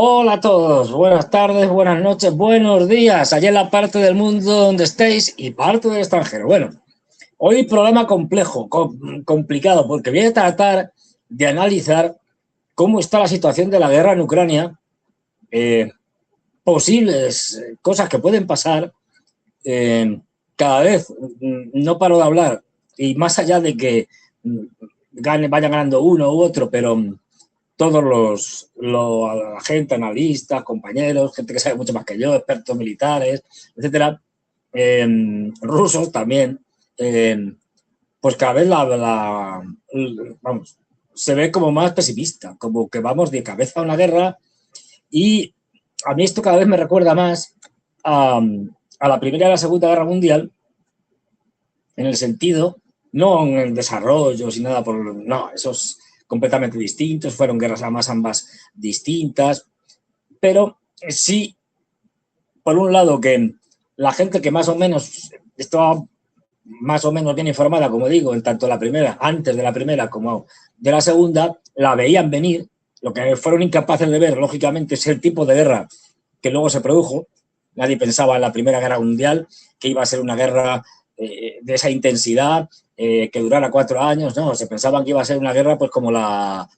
Hola a todos, buenas tardes, buenas noches, buenos días, allá en la parte del mundo donde estéis y parte del extranjero. Bueno, hoy programa complejo, complicado, porque voy a tratar de analizar cómo está la situación de la guerra en Ucrania, posibles cosas que pueden pasar. Cada vez no paro de hablar, y más allá de que vayan ganando uno u otro, pero todos la gente, analistas, compañeros, gente que sabe mucho más que yo, expertos militares, etcétera, rusos también, pues cada vez vamos, se ve como más pesimista, como que vamos de cabeza a una guerra, y a mí esto cada vez me recuerda más a la Primera y la Segunda Guerra Mundial, en el sentido, no en el desarrollo, sin nada por... No, esos completamente distintos, fueron guerras además ambas distintas, pero sí, por un lado, que la gente que más o menos estaba más o menos bien informada, como digo, en tanto la primera, antes de la primera como de la segunda, la veían venir. Lo que fueron incapaces de ver, lógicamente, es el tipo de guerra que luego se produjo. Nadie pensaba en la Primera Guerra Mundial que iba a ser una guerra de esa intensidad, que durara 4 años, no, se pensaban que iba a ser una guerra pues como la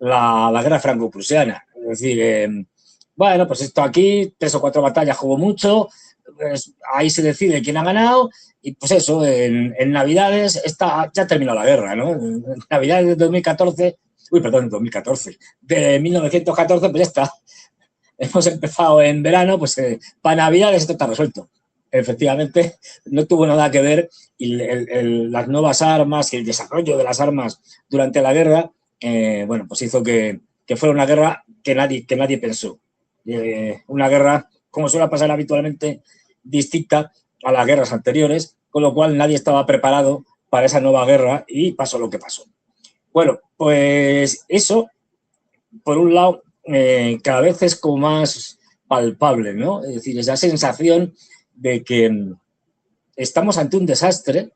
guerra franco-prusiana. Es decir, bueno, pues esto aquí, 3 o 4 batallas jugó mucho, pues ahí se decide quién ha ganado, y pues eso, en Navidades ya terminó la guerra, ¿no? En Navidades de 2014, perdón, 2014, de 1914, pues ya está. Hemos empezado en verano, pues para Navidades esto está resuelto. Efectivamente, no tuvo nada que ver, y las nuevas armas y el desarrollo de las armas durante la guerra, bueno, pues hizo que fuera una guerra que nadie pensó. Una guerra, como suele pasar habitualmente, distinta a las guerras anteriores, con lo cual nadie estaba preparado para esa nueva guerra y pasó lo que pasó. Bueno, pues eso, por un lado, cada vez es como más palpable, ¿no? Es decir, esa sensación de que estamos ante un desastre,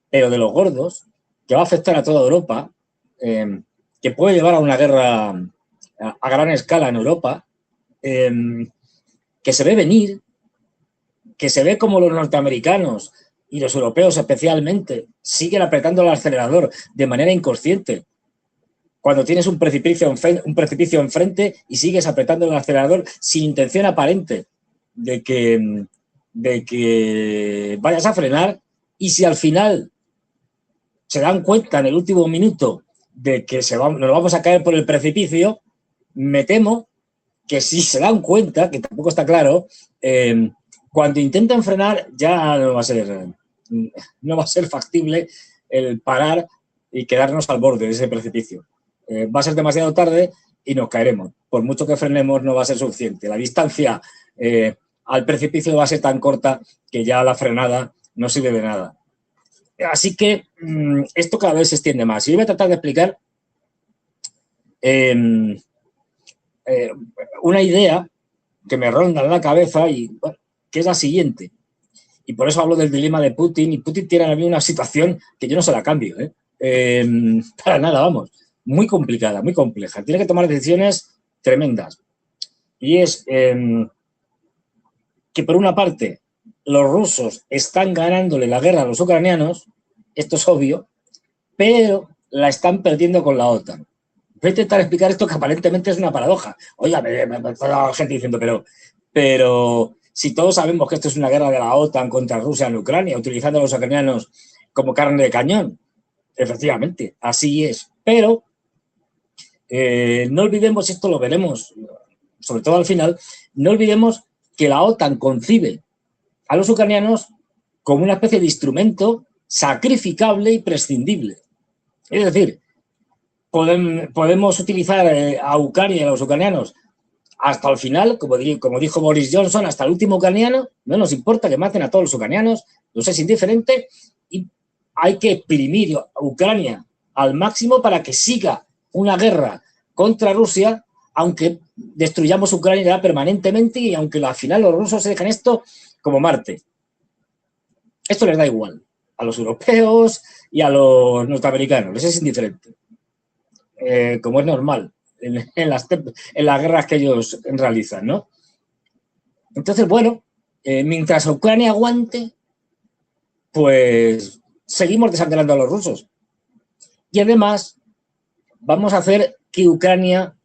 pero de los gordos, que va a afectar a toda Europa, que puede llevar a una guerra a gran escala en Europa, que se ve venir, que se ve como los norteamericanos y los europeos especialmente siguen apretando el acelerador de manera inconsciente, cuando tienes un precipicio enfrente y sigues apretando el acelerador sin intención aparente de que vayas a frenar, y si al final se dan cuenta en el último minuto de que nos vamos a caer por el precipicio, me temo que si se dan cuenta, que tampoco está claro, cuando intentan frenar ya no va a ser factible el parar y quedarnos al borde de ese precipicio. Va a ser demasiado tarde y nos caeremos. Por mucho que frenemos no va a ser suficiente. La distancia al precipicio va a ser tan corta que ya la frenada no sirve de nada. Así que esto cada vez se extiende más. Y voy a tratar de explicar una idea que me ronda en la cabeza y bueno, que es la siguiente. Y por eso hablo del dilema de Putin. Y Putin tiene a mí una situación que yo no se la cambio. Para nada, vamos. Muy complicada, muy compleja. Tiene que tomar decisiones tremendas. Y es que, por una parte, los rusos están ganándole la guerra a los ucranianos, esto es obvio, pero la están perdiendo con la OTAN. Voy a intentar explicar esto, que aparentemente es una paradoja. Oiga, me está la gente diciendo, pero si todos sabemos que esto es una guerra de la OTAN contra Rusia en Ucrania, utilizando a los ucranianos como carne de cañón. Efectivamente, así es. Pero no olvidemos, esto lo veremos, sobre todo al final, no olvidemos que la OTAN concibe a los ucranianos como una especie de instrumento sacrificable y prescindible. Es decir, podemos utilizar a Ucrania y a los ucranianos hasta el final, como dijo Boris Johnson, hasta el último ucraniano. No nos importa que maten a todos los ucranianos, nos es indiferente, y hay que exprimir a Ucrania al máximo para que siga una guerra contra Rusia, aunque destruyamos Ucrania permanentemente y aunque al final los rusos se dejen esto como Marte. Esto les da igual a los europeos y a los norteamericanos, les es indiferente. Como es normal. en las guerras que ellos realizan, ¿no? Entonces, bueno, mientras Ucrania aguante, pues seguimos desangrando a los rusos. Y además, vamos a hacer que Ucrania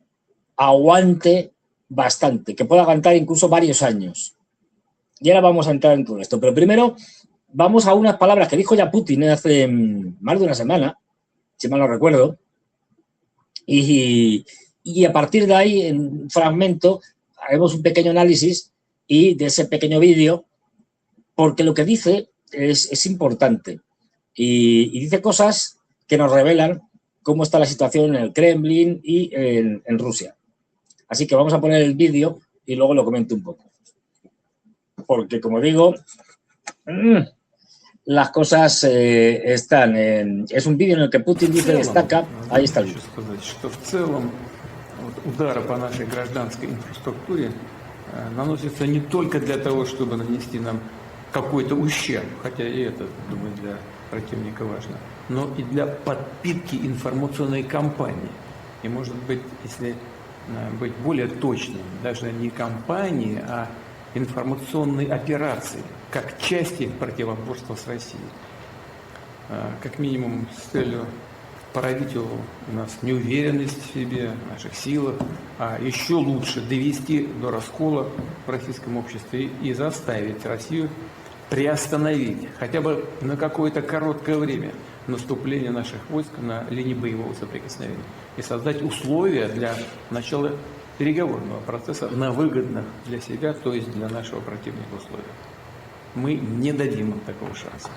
aguante bastante, que pueda aguantar incluso varios años. Y ahora vamos a entrar en todo esto. Pero primero, vamos a unas palabras que dijo ya Putin hace más de una semana, si mal no recuerdo, y a partir de ahí, en un fragmento, haremos un pequeño análisis y de ese pequeño vídeo, porque lo que dice es importante y dice cosas que nos revelan cómo está la situación en el Kremlin y en Rusia. Así que vamos a poner el vídeo y luego lo comento un poco. Porque, como digo, las cosas están en... Es un vídeo en el que Putin dice, destaca... Ahí está el vídeo. Удары по нашей гражданской инфраструктуре наносятся не только для того, чтобы нанести нам какой-то ущерб, хотя и это, думаю, для противника важно, но и для подпитки информационной кампании. И, может быть, если быть более точным, даже не кампании, а информационной операции, как части противоборства с Россией. Как минимум с целью породить у нас неуверенность в себе, в наших силах, а еще лучше довести до раскола в российском обществе и заставить Россию приостановить хотя бы на какое-то короткое время наступление наших войск на линии боевого соприкосновения и создать условия для начала переговорного процесса на выгодных для себя, то есть для нашего противника условиях. Мы не дадим им такого шанса.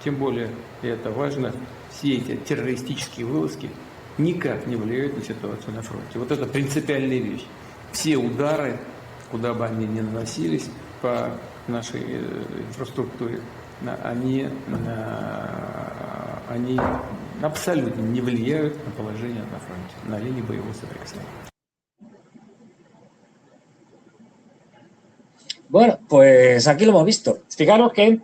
Тем более, и это важно, все эти террористические вылазки никак не влияют на ситуацию на фронте. Вот это принципиальная вещь. Все удары, куда бы они ни наносились по нашей инфраструктуре, они абсолютно не влияют на положение на фронте, на линии боевого соприкосновения. Bueno, pues aquí lo hemos visto. Fijaros que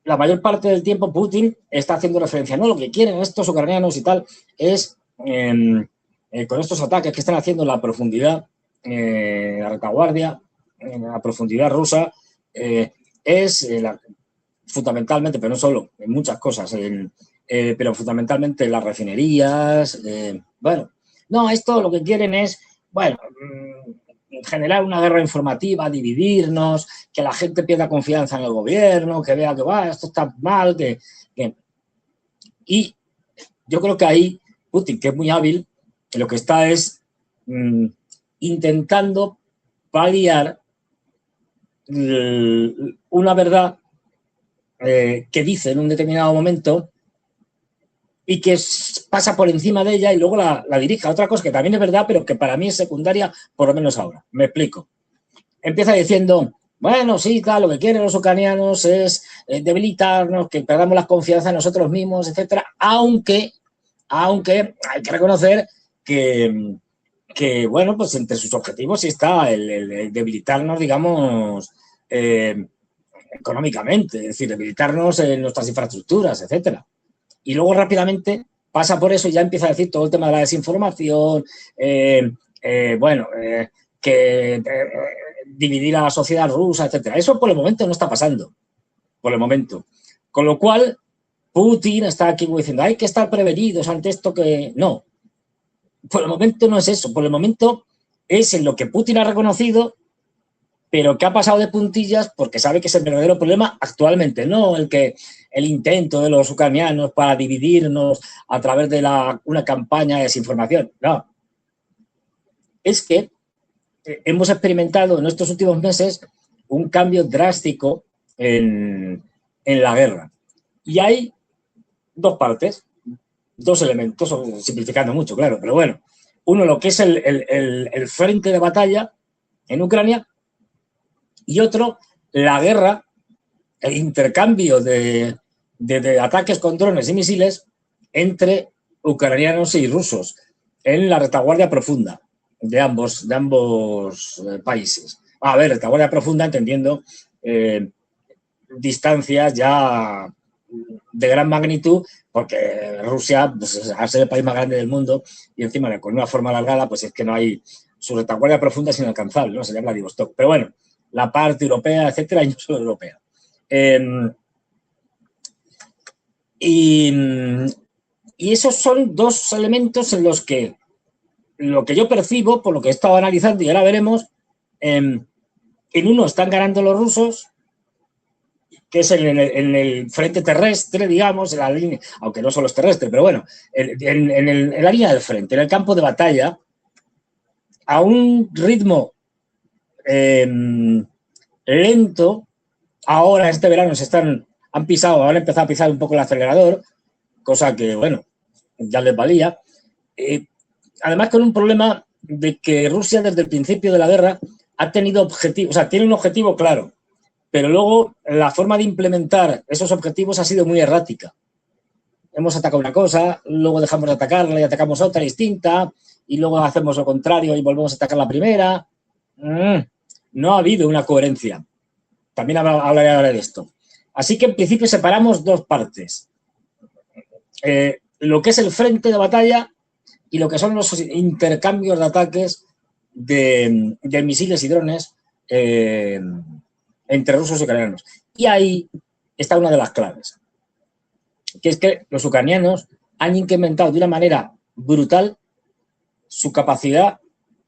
la mayor parte del tiempo Putin está haciendo referencia, no, lo que quieren estos ucranianos y tal es, con estos ataques que están haciendo en la profundidad, la retaguardia, en la profundidad rusa, fundamentalmente, pero no solo, en muchas cosas, pero fundamentalmente las refinerías, bueno, no, esto lo que quieren es, bueno, generar una guerra informativa, dividirnos, que la gente pierda confianza en el gobierno, que vea que esto está mal, Y yo creo que ahí Putin, que es muy hábil, lo que está es intentando paliar una verdad que dice en un determinado momento y que pasa por encima de ella y luego la dirige a otra cosa que también es verdad, pero que para mí es secundaria, por lo menos ahora. Me explico. Empieza diciendo, bueno, sí, claro, lo que quieren los ucranianos es debilitarnos, que perdamos la confianza en nosotros mismos, etcétera, aunque hay que reconocer que, bueno, pues entre sus objetivos sí está el debilitarnos, digamos, económicamente, es decir, debilitarnos en nuestras infraestructuras, etcétera. Y luego rápidamente pasa por eso y ya empieza a decir todo el tema de la desinformación, dividir a la sociedad rusa, etcétera. Eso por el momento no está pasando, por el momento. Con lo cual, Putin está aquí diciendo, hay que estar prevenidos ante esto que... No, por el momento no es eso. Por el momento es en lo que Putin ha reconocido, pero que ha pasado de puntillas porque sabe que es el verdadero problema actualmente, no el intento de los ucranianos para dividirnos a través de una campaña de desinformación. No. Es que hemos experimentado en estos últimos meses un cambio drástico en la guerra. Y hay dos partes, dos elementos, simplificando mucho, claro, pero bueno. Uno, lo que es el frente de batalla en Ucrania, y otro, la guerra, el intercambio de ataques con drones y misiles entre ucranianos y rusos en la retaguardia profunda de ambos países. A ver, retaguardia profunda entendiendo distancias ya de gran magnitud, porque Rusia, pues, al ser el país más grande del mundo y encima con una forma alargada, pues es que no hay, su retaguardia profunda es inalcanzable, ¿no? Se llama Vladivostok. Pero bueno, la parte europea, etcétera, y no solo europea. Y esos son dos elementos en los que lo que yo percibo, por lo que he estado analizando y ahora veremos, en uno están ganando los rusos, que es en el frente terrestre, digamos, en la línea, aunque no solo es terrestre, pero bueno, en la línea del frente, en el campo de batalla, a un ritmo lento. Ahora, este verano, han empezado a pisar un poco el acelerador, cosa que, bueno, ya les valía. Además, con un problema de que Rusia, desde el principio de la guerra, ha tenido objetivos, o sea, tiene un objetivo claro, pero luego la forma de implementar esos objetivos ha sido muy errática. Hemos atacado una cosa, luego dejamos de atacarla y atacamos otra distinta, y luego hacemos lo contrario y volvemos a atacar la primera. No ha habido una coherencia. También hablaré ahora de esto. Así que en principio separamos dos partes. Lo que es el frente de batalla y lo que son los intercambios de ataques de misiles y drones entre rusos y ucranianos. Y ahí está una de las claves, que es que los ucranianos han incrementado de una manera brutal su capacidad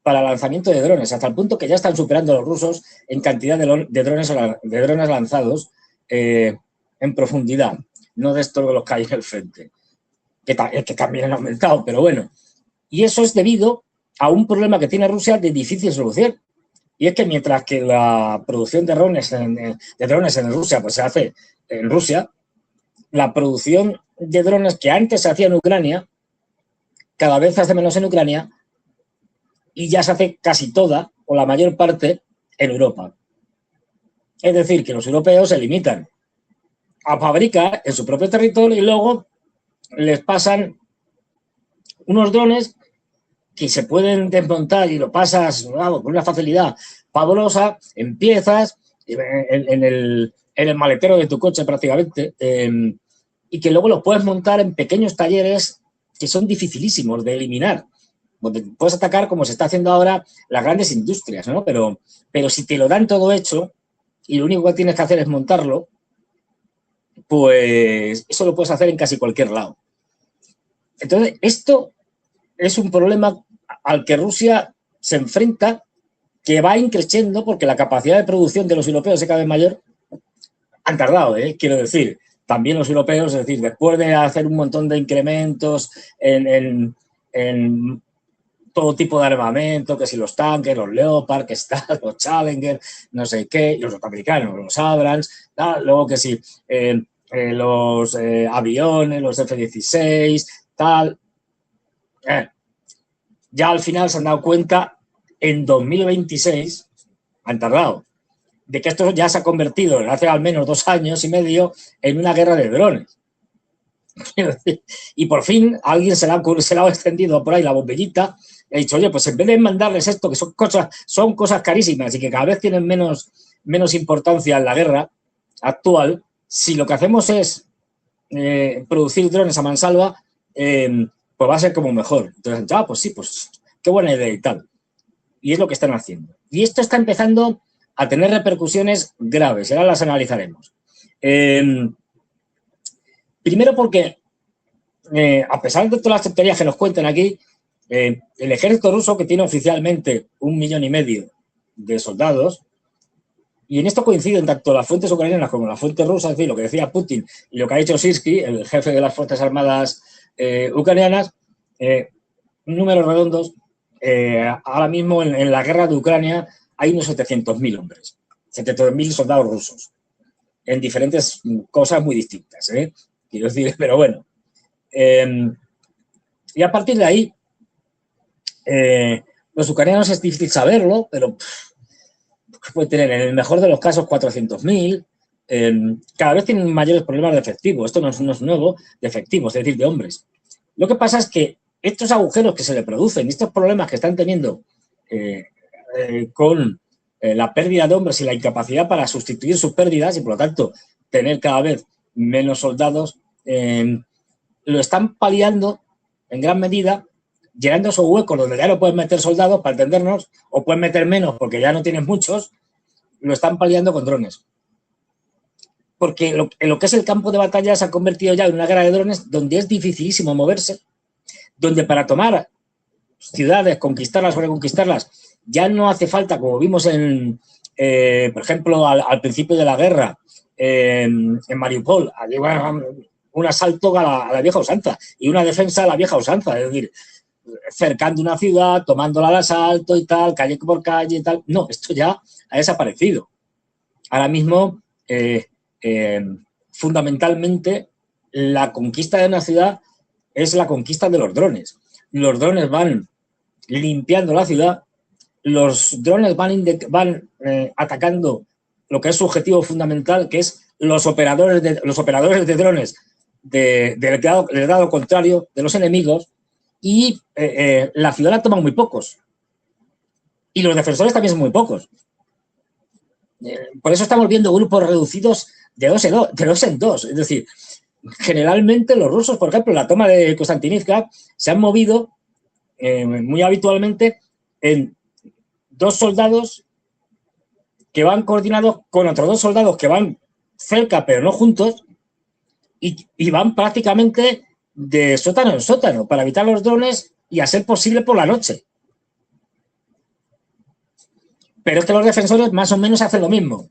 para lanzamiento de drones, hasta el punto que ya están superando a los rusos en cantidad de drones lanzados en profundidad, no de estos de los que hay en el frente, que también han aumentado, pero bueno. Y eso es debido a un problema que tiene Rusia de difícil solución. Y es que mientras que la producción de drones en Rusia pues se hace en Rusia, la producción de drones que antes se hacía en Ucrania, cada vez se hace menos en Ucrania y ya se hace casi toda o la mayor parte en Europa. Es decir, que los europeos se limitan a fabricar en su propio territorio y luego les pasan unos drones que se pueden desmontar y lo pasas con una facilidad fabulosa, empiezas en el maletero de tu coche prácticamente, y que luego los puedes montar en pequeños talleres que son dificilísimos de eliminar. Puedes atacar, como se está haciendo ahora, las grandes industrias, ¿no? Pero si te lo dan todo hecho y lo único que tienes que hacer es montarlo, pues eso lo puedes hacer en casi cualquier lado. Entonces, esto es un problema al que Rusia se enfrenta, que va increciendo porque la capacidad de producción de los europeos es cada vez mayor. Han tardado, quiero decir. También los europeos, es decir, después de hacer un montón de incrementos en todo tipo de armamento, que si los tanques, los Leopard, que están los Challenger, no sé qué, los norteamericanos, los Abrams, luego que si los aviones, los F-16, tal. Ya al final se han dado cuenta, en 2026, han tardado, de que esto ya se ha convertido, hace al menos 2 años y medio, en una guerra de drones. Y por fin alguien se le ha extendido por ahí la bombillita y ha dicho, oye, pues en vez de mandarles esto, que son cosas carísimas y que cada vez tienen menos importancia en la guerra actual, si lo que hacemos es producir drones a mansalva, pues va a ser como mejor. Entonces, pues sí, pues qué buena idea y tal. Y es lo que están haciendo. Y esto está empezando a tener repercusiones graves, y ahora las analizaremos. Primero porque, a pesar de todas las tonterías que nos cuentan aquí, el ejército ruso, que tiene oficialmente 1,5 millones de soldados, y en esto coinciden tanto las fuentes ucranianas como las fuentes rusas, es decir, lo que decía Putin y lo que ha dicho Sirski, el jefe de las Fuerzas Armadas ucranianas, números redondos, ahora mismo en la guerra de Ucrania hay unos 700.000 hombres, 700.000 soldados rusos, en diferentes cosas muy distintas, quiero decir, pero bueno. Y a partir de ahí, los ucranianos es difícil saberlo, pero puede tener en el mejor de los casos 400.000. Cada vez tienen mayores problemas de efectivo. Esto no es nuevo, de efectivos, es decir, de hombres. Lo que pasa es que estos agujeros que se le producen, estos problemas que están teniendo con la pérdida de hombres y la incapacidad para sustituir sus pérdidas y, por lo tanto, tener cada vez menos soldados, lo están paliando en gran medida, llenando esos huecos donde ya no pueden meter soldados, para entendernos, o pueden meter menos porque ya no tienen muchos, lo están paliando con drones. Porque lo que es el campo de batalla se ha convertido ya en una guerra de drones donde es dificilísimo moverse, donde para tomar ciudades, conquistarlas o reconquistarlas, ya no hace falta, como vimos por ejemplo, al principio de la guerra, en Mariupol, un asalto a la vieja usanza y una defensa a la vieja usanza, es decir, cercando una ciudad, tomándola al asalto y tal, calle por calle y tal. No, esto ya ha desaparecido. Ahora mismo, fundamentalmente, la conquista de una ciudad es la conquista de los drones. Los drones van limpiando la ciudad, los drones van atacando lo que es su objetivo fundamental, que es los operadores de drones del lado contrario de los enemigos, y la ciudad la toman muy pocos. Y los defensores también son muy pocos. Por eso estamos viendo grupos reducidos de dos en dos. Es decir, generalmente los rusos, por ejemplo, en la toma de Konstantinivka, se han movido muy habitualmente en 2 soldados que van coordinados con otros 2 soldados que van cerca pero no juntos, y van prácticamente de sótano en sótano para evitar los drones y a ser posible por la noche. Pero es que los defensores más o menos hacen lo mismo.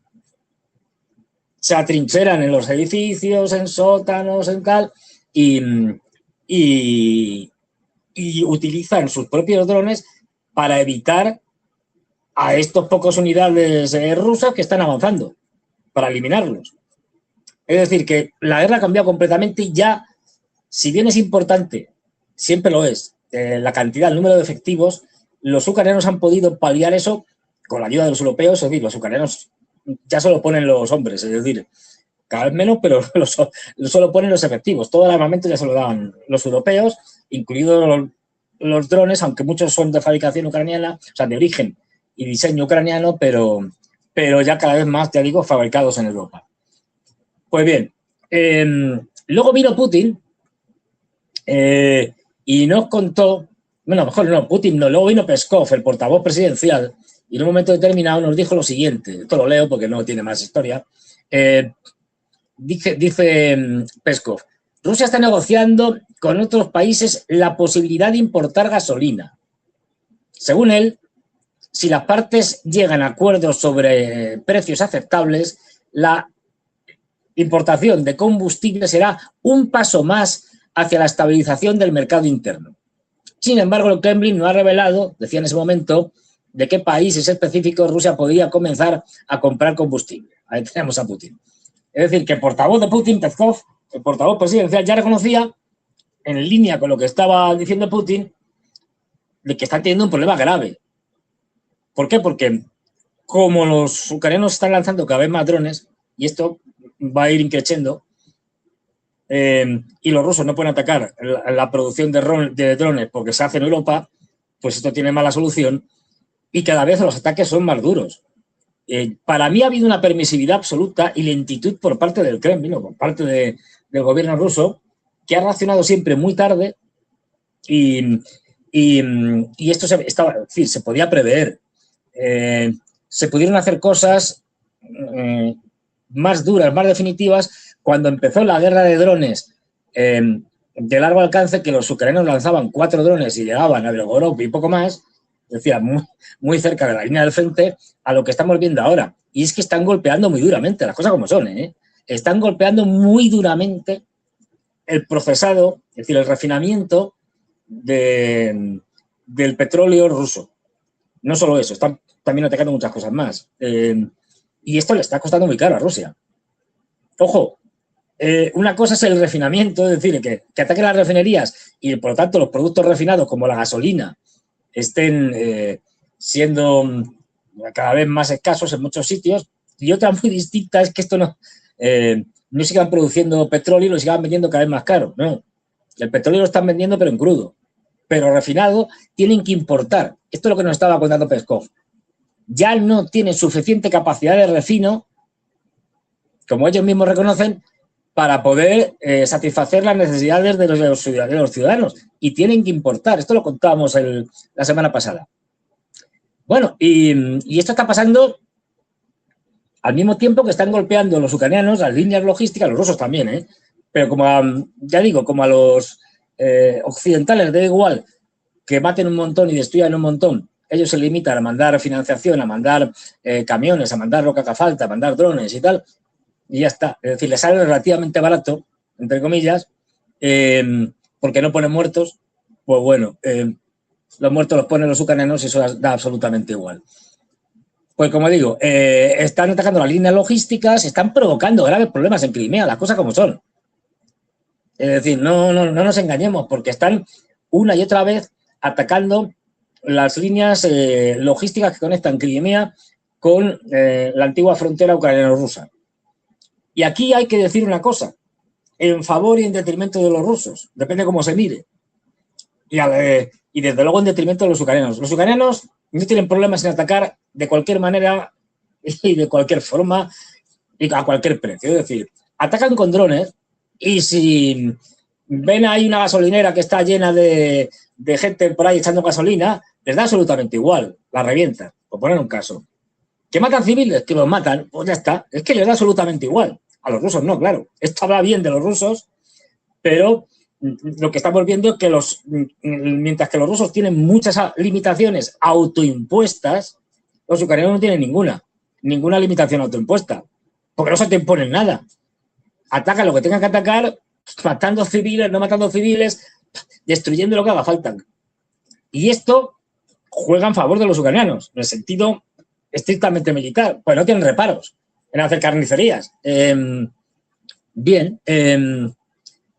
Se atrincheran en los edificios, en sótanos, en tal, y utilizan sus propios drones para evitar a estos pocos unidades rusas que están avanzando, para eliminarlos. Es decir, que la guerra ha cambiado completamente y ya, si bien es importante, siempre lo es, la cantidad, el número de efectivos, los ucranianos han podido paliar eso con la ayuda de los europeos. Es decir, los ucranianos ya solo ponen los hombres, es decir, cada vez menos, pero solo ponen los efectivos. Todo el armamento ya se lo daban los europeos, incluidos los drones, aunque muchos son de fabricación ucraniana, o sea, de origen y diseño ucraniano, pero ya cada vez más, ya digo, fabricados en Europa. Pues bien, luego vino Putin y nos contó, bueno, mejor no, Putin no, luego vino Peskov, el portavoz presidencial, y en un momento determinado nos dijo lo siguiente. Esto lo leo porque no tiene más historia. Dice Peskov: Rusia está negociando con otros países la posibilidad de importar gasolina. Según él, si las partes llegan a acuerdos sobre precios aceptables, la importación de combustible será un paso más hacia la estabilización del mercado interno. Sin embargo, el Kremlin no ha revelado, decía en ese momento, de qué países específicos Rusia podría comenzar a comprar combustible. Ahí tenemos a Putin. Es decir, que el portavoz de Putin, Peskov, el portavoz presidencial, ya reconocía, en línea con lo que estaba diciendo Putin, de que está teniendo un problema grave. ¿Por qué? Porque como los ucranianos están lanzando cada vez más drones, y esto va a ir increciendo, y los rusos no pueden atacar la producción de drones porque se hace en Europa, pues esto tiene mala solución, y cada vez los ataques son más duros. Para mí ha habido una permisividad absoluta y lentitud por parte del Kremlin, o por parte del gobierno ruso, que ha reaccionado siempre muy tarde, y esto se podía prever. Se pudieron hacer cosas más duras, más definitivas, cuando empezó la guerra de drones de largo alcance, que los ucranianos lanzaban 4 drones y llegaban a Belgorod y poco más, es decir, muy cerca de la línea del frente, a lo que estamos viendo ahora. Y es que están golpeando muy duramente, las cosas como son, están golpeando muy duramente el procesado, es decir, el refinamiento del petróleo ruso. No solo eso, están también atacando muchas cosas más. Y esto le está costando muy caro a Rusia. Ojo, una cosa es el refinamiento, es decir, que ataquen las refinerías y, por lo tanto, los productos refinados como la gasolina estén siendo cada vez más escasos en muchos sitios. Y otra muy distinta es que esto no sigan produciendo petróleo y lo sigan vendiendo cada vez más caro. No, el petróleo lo están vendiendo pero en crudo. Pero refinado tienen que importar. Esto es lo que nos estaba contando Peskov. Ya no tienen suficiente capacidad de refino, como ellos mismos reconocen, para poder satisfacer las necesidades de los ciudadanos y tienen que importar. Esto lo contábamos la semana pasada. Bueno, y esto está pasando al mismo tiempo que están golpeando los ucranianos las líneas logísticas, los rusos también, pero como ya digo, como a los occidentales da igual que maten un montón y destruyan un montón, ellos se limitan a mandar financiación, a mandar camiones, a mandar lo que haga falta, a mandar drones y tal, y ya está. Es decir, les sale relativamente barato, entre comillas, porque no ponen muertos, pues bueno, los muertos los ponen los ucranianos y eso da absolutamente igual. Pues como digo, están atacando las líneas logísticas, están provocando graves problemas en Crimea, las cosas como son. Es decir, no nos engañemos, porque están una y otra vez atacando las líneas logísticas que conectan Crimea con la antigua frontera ucraniano-rusa. Y aquí hay que decir una cosa, en favor y en detrimento de los rusos, depende cómo se mire. Y desde luego en detrimento de los ucranianos. Los ucranianos no tienen problemas en atacar de cualquier manera y de cualquier forma y a cualquier precio. Es decir, atacan con drones y si ven ahí una gasolinera que está llena de gente por ahí echando gasolina, les da absolutamente igual, la revientan, por poner un caso. ¿Que matan civiles? Que los matan, pues ya está. Es que les da absolutamente igual. A los rusos no, claro. Esto habla bien de los rusos, pero lo que estamos viendo es que mientras que los rusos tienen muchas limitaciones autoimpuestas, los ucranianos no tienen ninguna limitación autoimpuesta, porque no se te imponen nada. Atacan lo que tengan que atacar, matando civiles, no matando civiles, destruyendo lo que haga falta. Y esto juega en favor de los ucranianos, en el sentido estrictamente militar, pues no tienen reparos en hacer carnicerías. Bien,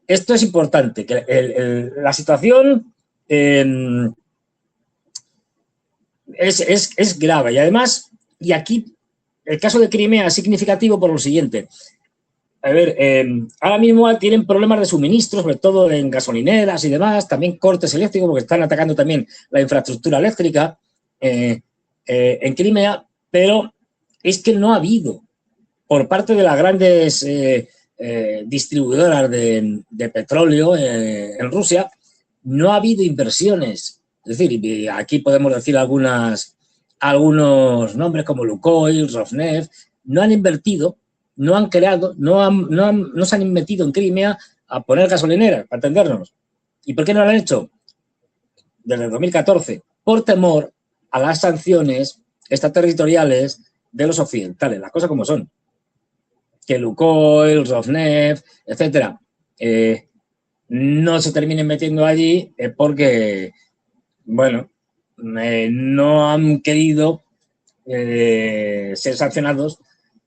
esto es importante, que la situación es grave y además, y aquí el caso de Crimea es significativo por lo siguiente. A ver, ahora mismo tienen problemas de suministro, sobre todo en gasolineras y demás, también cortes eléctricos, porque están atacando también la infraestructura eléctrica en Crimea, pero es que no ha habido, por parte de las grandes distribuidoras de petróleo en Rusia, no ha habido inversiones. Es decir, aquí podemos decir algunos nombres como Lukoil, Rosneft, no han invertido, no han creado, no se han metido en Crimea a poner gasolineras, para entendernos. ¿Y por qué no lo han hecho? Desde el 2014, por temor a las sanciones extraterritoriales de los occidentales, las cosas como son. Que Lukoil, Rosneft, etcétera, no se terminen metiendo allí porque, bueno, no han querido ser sancionados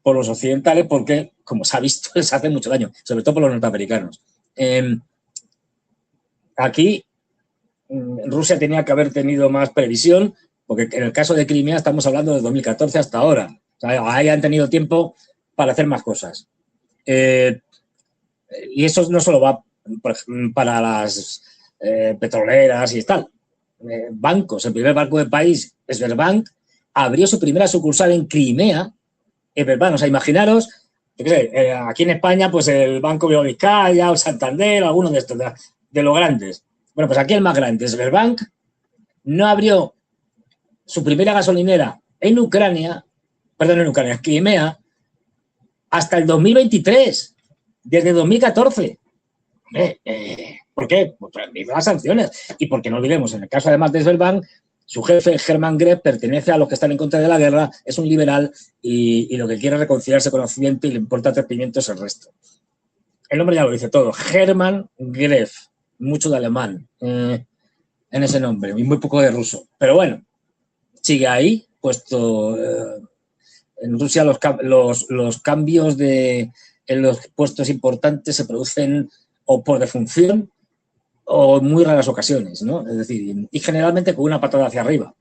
por los occidentales porque, como se ha visto, les hace mucho daño, sobre todo por los norteamericanos. Aquí Rusia tenía que haber tenido más previsión, porque en el caso de Crimea estamos hablando de 2014 hasta ahora. O sea, ahí han tenido tiempo para hacer más cosas. Y eso no solo va para las petroleras y tal. Bancos, el primer banco del país, Sberbank, abrió su primera sucursal en Crimea. O sea, imaginaros, yo qué sé, aquí en España, pues el Banco Vizcaya o Santander, algunos de estos, de los grandes. Bueno, pues aquí el más grande, Sberbank, no abrió su primera gasolinera en Crimea, hasta el 2023, desde 2014. ¿Por qué? Pues debido a las sanciones. Y porque no olvidemos, en el caso además de Sberbank, su jefe, Hermann Gref, pertenece a los que están en contra de la guerra, es un liberal y lo que quiere es reconciliarse con Occidente y le importa 3 pimientos el resto. El nombre ya lo dice todo, Hermann Gref, mucho de alemán en ese nombre y muy poco de ruso. Pero bueno, sigue ahí, puesto... en Rusia los cambios en los puestos importantes se producen o por defunción o en muy raras ocasiones, ¿no? Es decir, y generalmente con una patada hacia arriba.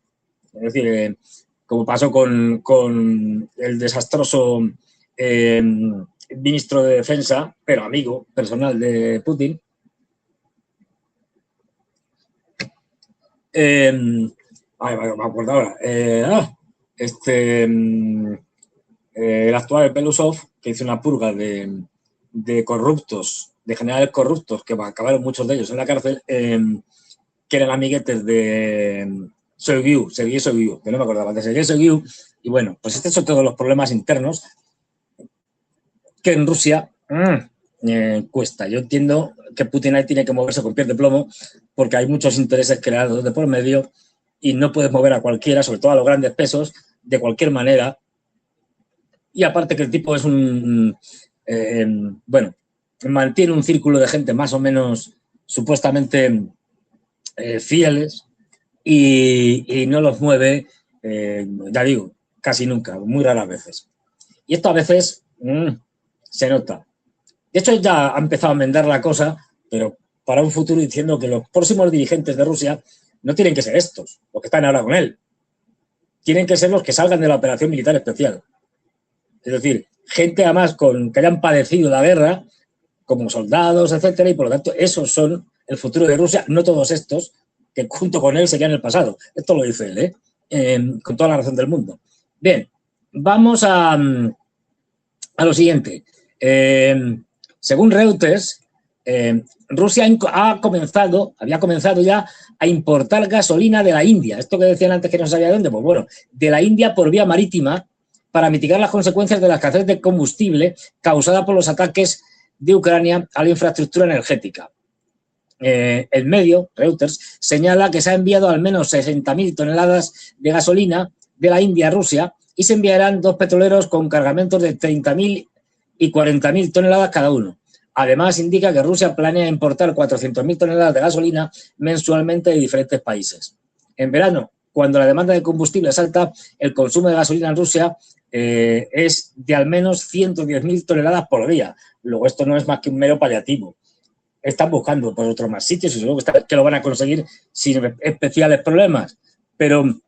Es decir, como pasó con el desastroso ministro de Defensa, pero amigo personal de Putin. Me acuerdo ahora. El actual Belousov, que hizo una purga de de corruptos, de generales corruptos, que acabaron muchos de ellos en la cárcel, que eran amiguetes de Sergei Shoigu, que no me acordaba de Sergei Shoigu. Y bueno, pues estos son todos los problemas internos que en Rusia cuesta. Yo entiendo que Putin ahí tiene que moverse con pies de plomo porque hay muchos intereses creados de por medio y no puedes mover a cualquiera, sobre todo a los grandes pesos, de cualquier manera. Y aparte que el tipo es bueno, mantiene un círculo de gente más o menos supuestamente fieles y no los mueve, ya digo, casi nunca, muy raras veces. Y esto a veces se nota. De hecho, ya ha empezado a enmendar la cosa, pero para un futuro diciendo que los próximos dirigentes de Rusia no tienen que ser estos, los que están ahora con él. Tienen que ser los que salgan de la operación militar especial. Es decir, gente además que hayan padecido la guerra, como soldados, etcétera, y por lo tanto esos son el futuro de Rusia, no todos estos, que junto con él serían el pasado. Esto lo dice él, con toda la razón del mundo. Bien, vamos a lo siguiente. Según Reuters, Rusia había comenzado ya a importar gasolina de la India. Esto que decían antes que no sabía de dónde, pues bueno, de la India por vía marítima para mitigar las consecuencias de la escasez de combustible causada por los ataques de Ucrania a la infraestructura energética. El medio, Reuters, señala que se ha enviado al menos 60.000 toneladas de gasolina de la India a Rusia y se enviarán 2 petroleros con cargamentos de 30.000 y 40.000 toneladas cada uno. Además, indica que Rusia planea importar 400.000 toneladas de gasolina mensualmente de diferentes países. En verano, cuando la demanda de combustible es alta, el consumo de gasolina en Rusia es de al menos 110.000 toneladas por día. Luego, esto no es más que un mero paliativo. Están buscando por otros más sitios y seguro que lo van a conseguir sin especiales problemas. Pero,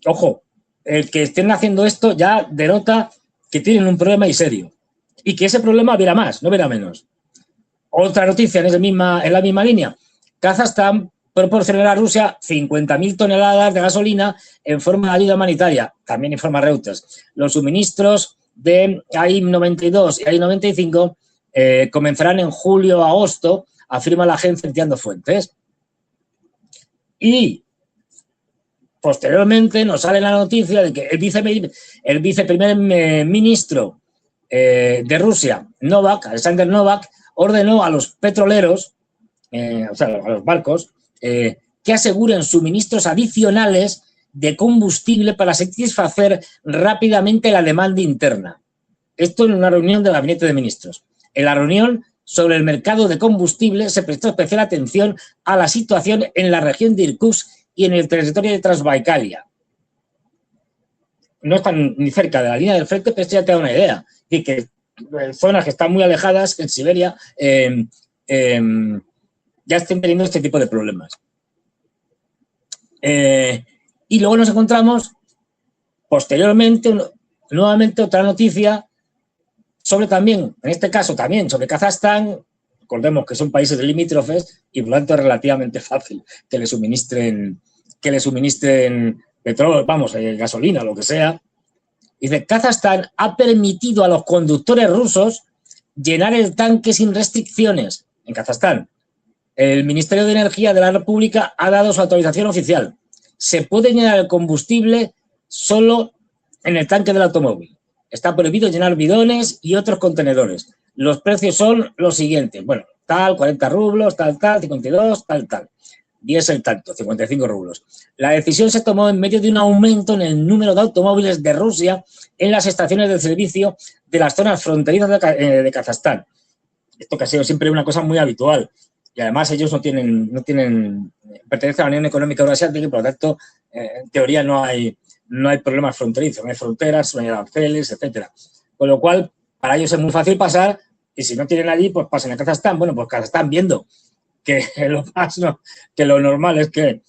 ojo, el que estén haciendo esto ya denota que tienen un problema y serio. Y que ese problema verá más, no verá menos. Otra noticia en la misma línea. Kazajstán proporcionará a Rusia 50.000 toneladas de gasolina en forma de ayuda humanitaria. También informa Reuters. Los suministros de AI-92 y AI-95 comenzarán en julio-agosto, afirma la agencia citando fuentes. Y posteriormente nos sale la noticia de que el viceprimer ministro de Rusia, Alexander Novak, ordenó a los petroleros, o sea, a los barcos, que aseguren suministros adicionales de combustible para satisfacer rápidamente la demanda interna. Esto en una reunión del Gabinete de Ministros. En la reunión sobre el mercado de combustible se prestó especial atención a la situación en la región de Irkutsk y en el territorio de Transbaikalia. No están ni cerca de la línea del frente, pero esto ya te da una idea. Y que zonas que están muy alejadas, en Siberia, ya estén teniendo este tipo de problemas. Y luego nos encontramos, posteriormente, nuevamente otra noticia sobre también, en este caso también sobre Kazajstán. Recordemos que son países limítrofes y por lo tanto es relativamente fácil que le suministren petróleo, gasolina, lo que sea. Dice, Kazajstán ha permitido a los conductores rusos llenar el tanque sin restricciones. En Kazajstán, el Ministerio de Energía de la República ha dado su autorización oficial. Se puede llenar el combustible solo en el tanque del automóvil. Está prohibido llenar bidones y otros contenedores. Los precios son los siguientes. Bueno, tal, 40 rublos, tal, 52, tal. Diésel tanto, 55 rublos. La decisión se tomó en medio de un aumento en el número de automóviles de Rusia en las estaciones de servicio de las zonas fronterizas de Kazajstán. Esto que ha sido siempre una cosa muy habitual. Y además ellos no tienen pertenecen a la Unión Económica Euroasiática y por lo tanto, en teoría no hay problemas fronterizos, no hay fronteras, no hay aranceles, etcétera. Con lo cual, para ellos es muy fácil pasar y si no tienen allí, pues pasan a Kazajstán. Bueno, pues Kazajstán viendo que lo normal es que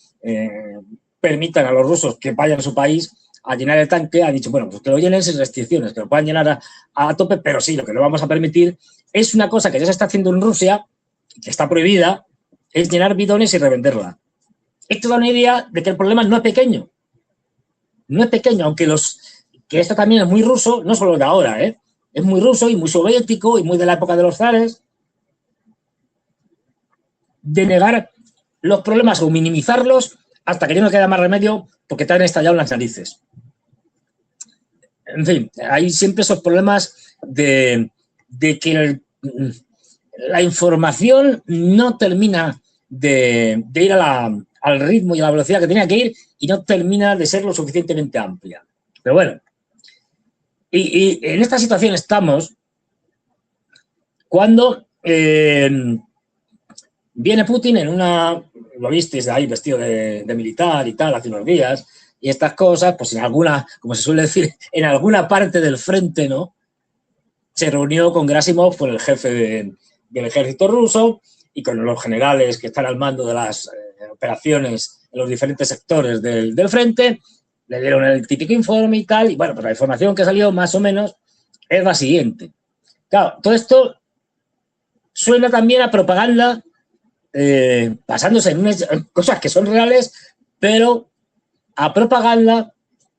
permitan a los rusos que vayan a su país a llenar el tanque, ha dicho, bueno, pues que lo llenen sin restricciones, que lo puedan llenar a tope, pero sí, lo que no vamos a permitir es una cosa que ya se está haciendo en Rusia, que está prohibida, es llenar bidones y revenderla. Esto da una idea de que el problema no es pequeño. No es pequeño, aunque que esto también es muy ruso, no solo de ahora, es muy ruso y muy soviético y muy de la época de los zares, de negar los problemas o minimizarlos hasta que ya no queda más remedio porque te han estallado las narices. En fin, hay siempre esos problemas de que la información no termina de ir al ritmo y a la velocidad que tenía que ir y no termina de ser lo suficientemente amplia. Pero bueno, y en esta situación estamos cuando viene Putin en una, lo visteis ahí vestido de militar y tal, hace unos días, y estas cosas, pues en alguna, como se suele decir, en alguna parte del frente, ¿no? Se reunió con Gerasimov, con el jefe del ejército ruso, y con los generales que están al mando de las operaciones en los diferentes sectores del frente, le dieron el típico informe y tal, y bueno, pues la información que salió más o menos es la siguiente. Claro, todo esto suena también a propaganda, basándose en unas cosas que son reales, pero a propaganda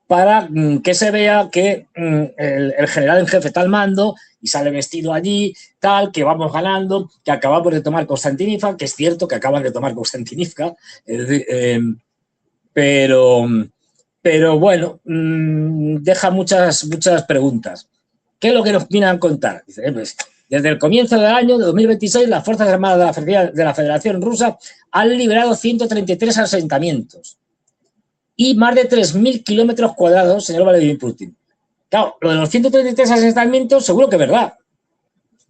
para que se vea que el general en jefe está al mando y sale vestido allí, tal, que vamos ganando, que acabamos de tomar Konstantinivka, que es cierto que acaban de tomar Konstantinivka, pero bueno, deja muchas preguntas. ¿Qué es lo que nos vienen a contar? Dice, pues, desde el comienzo del año de 2026, las Fuerzas Armadas de la Federación Rusa han liberado 133 asentamientos y más de 3.000 kilómetros cuadrados, señor Vladimir Putin. Claro, lo de los 133 asentamientos seguro que es verdad,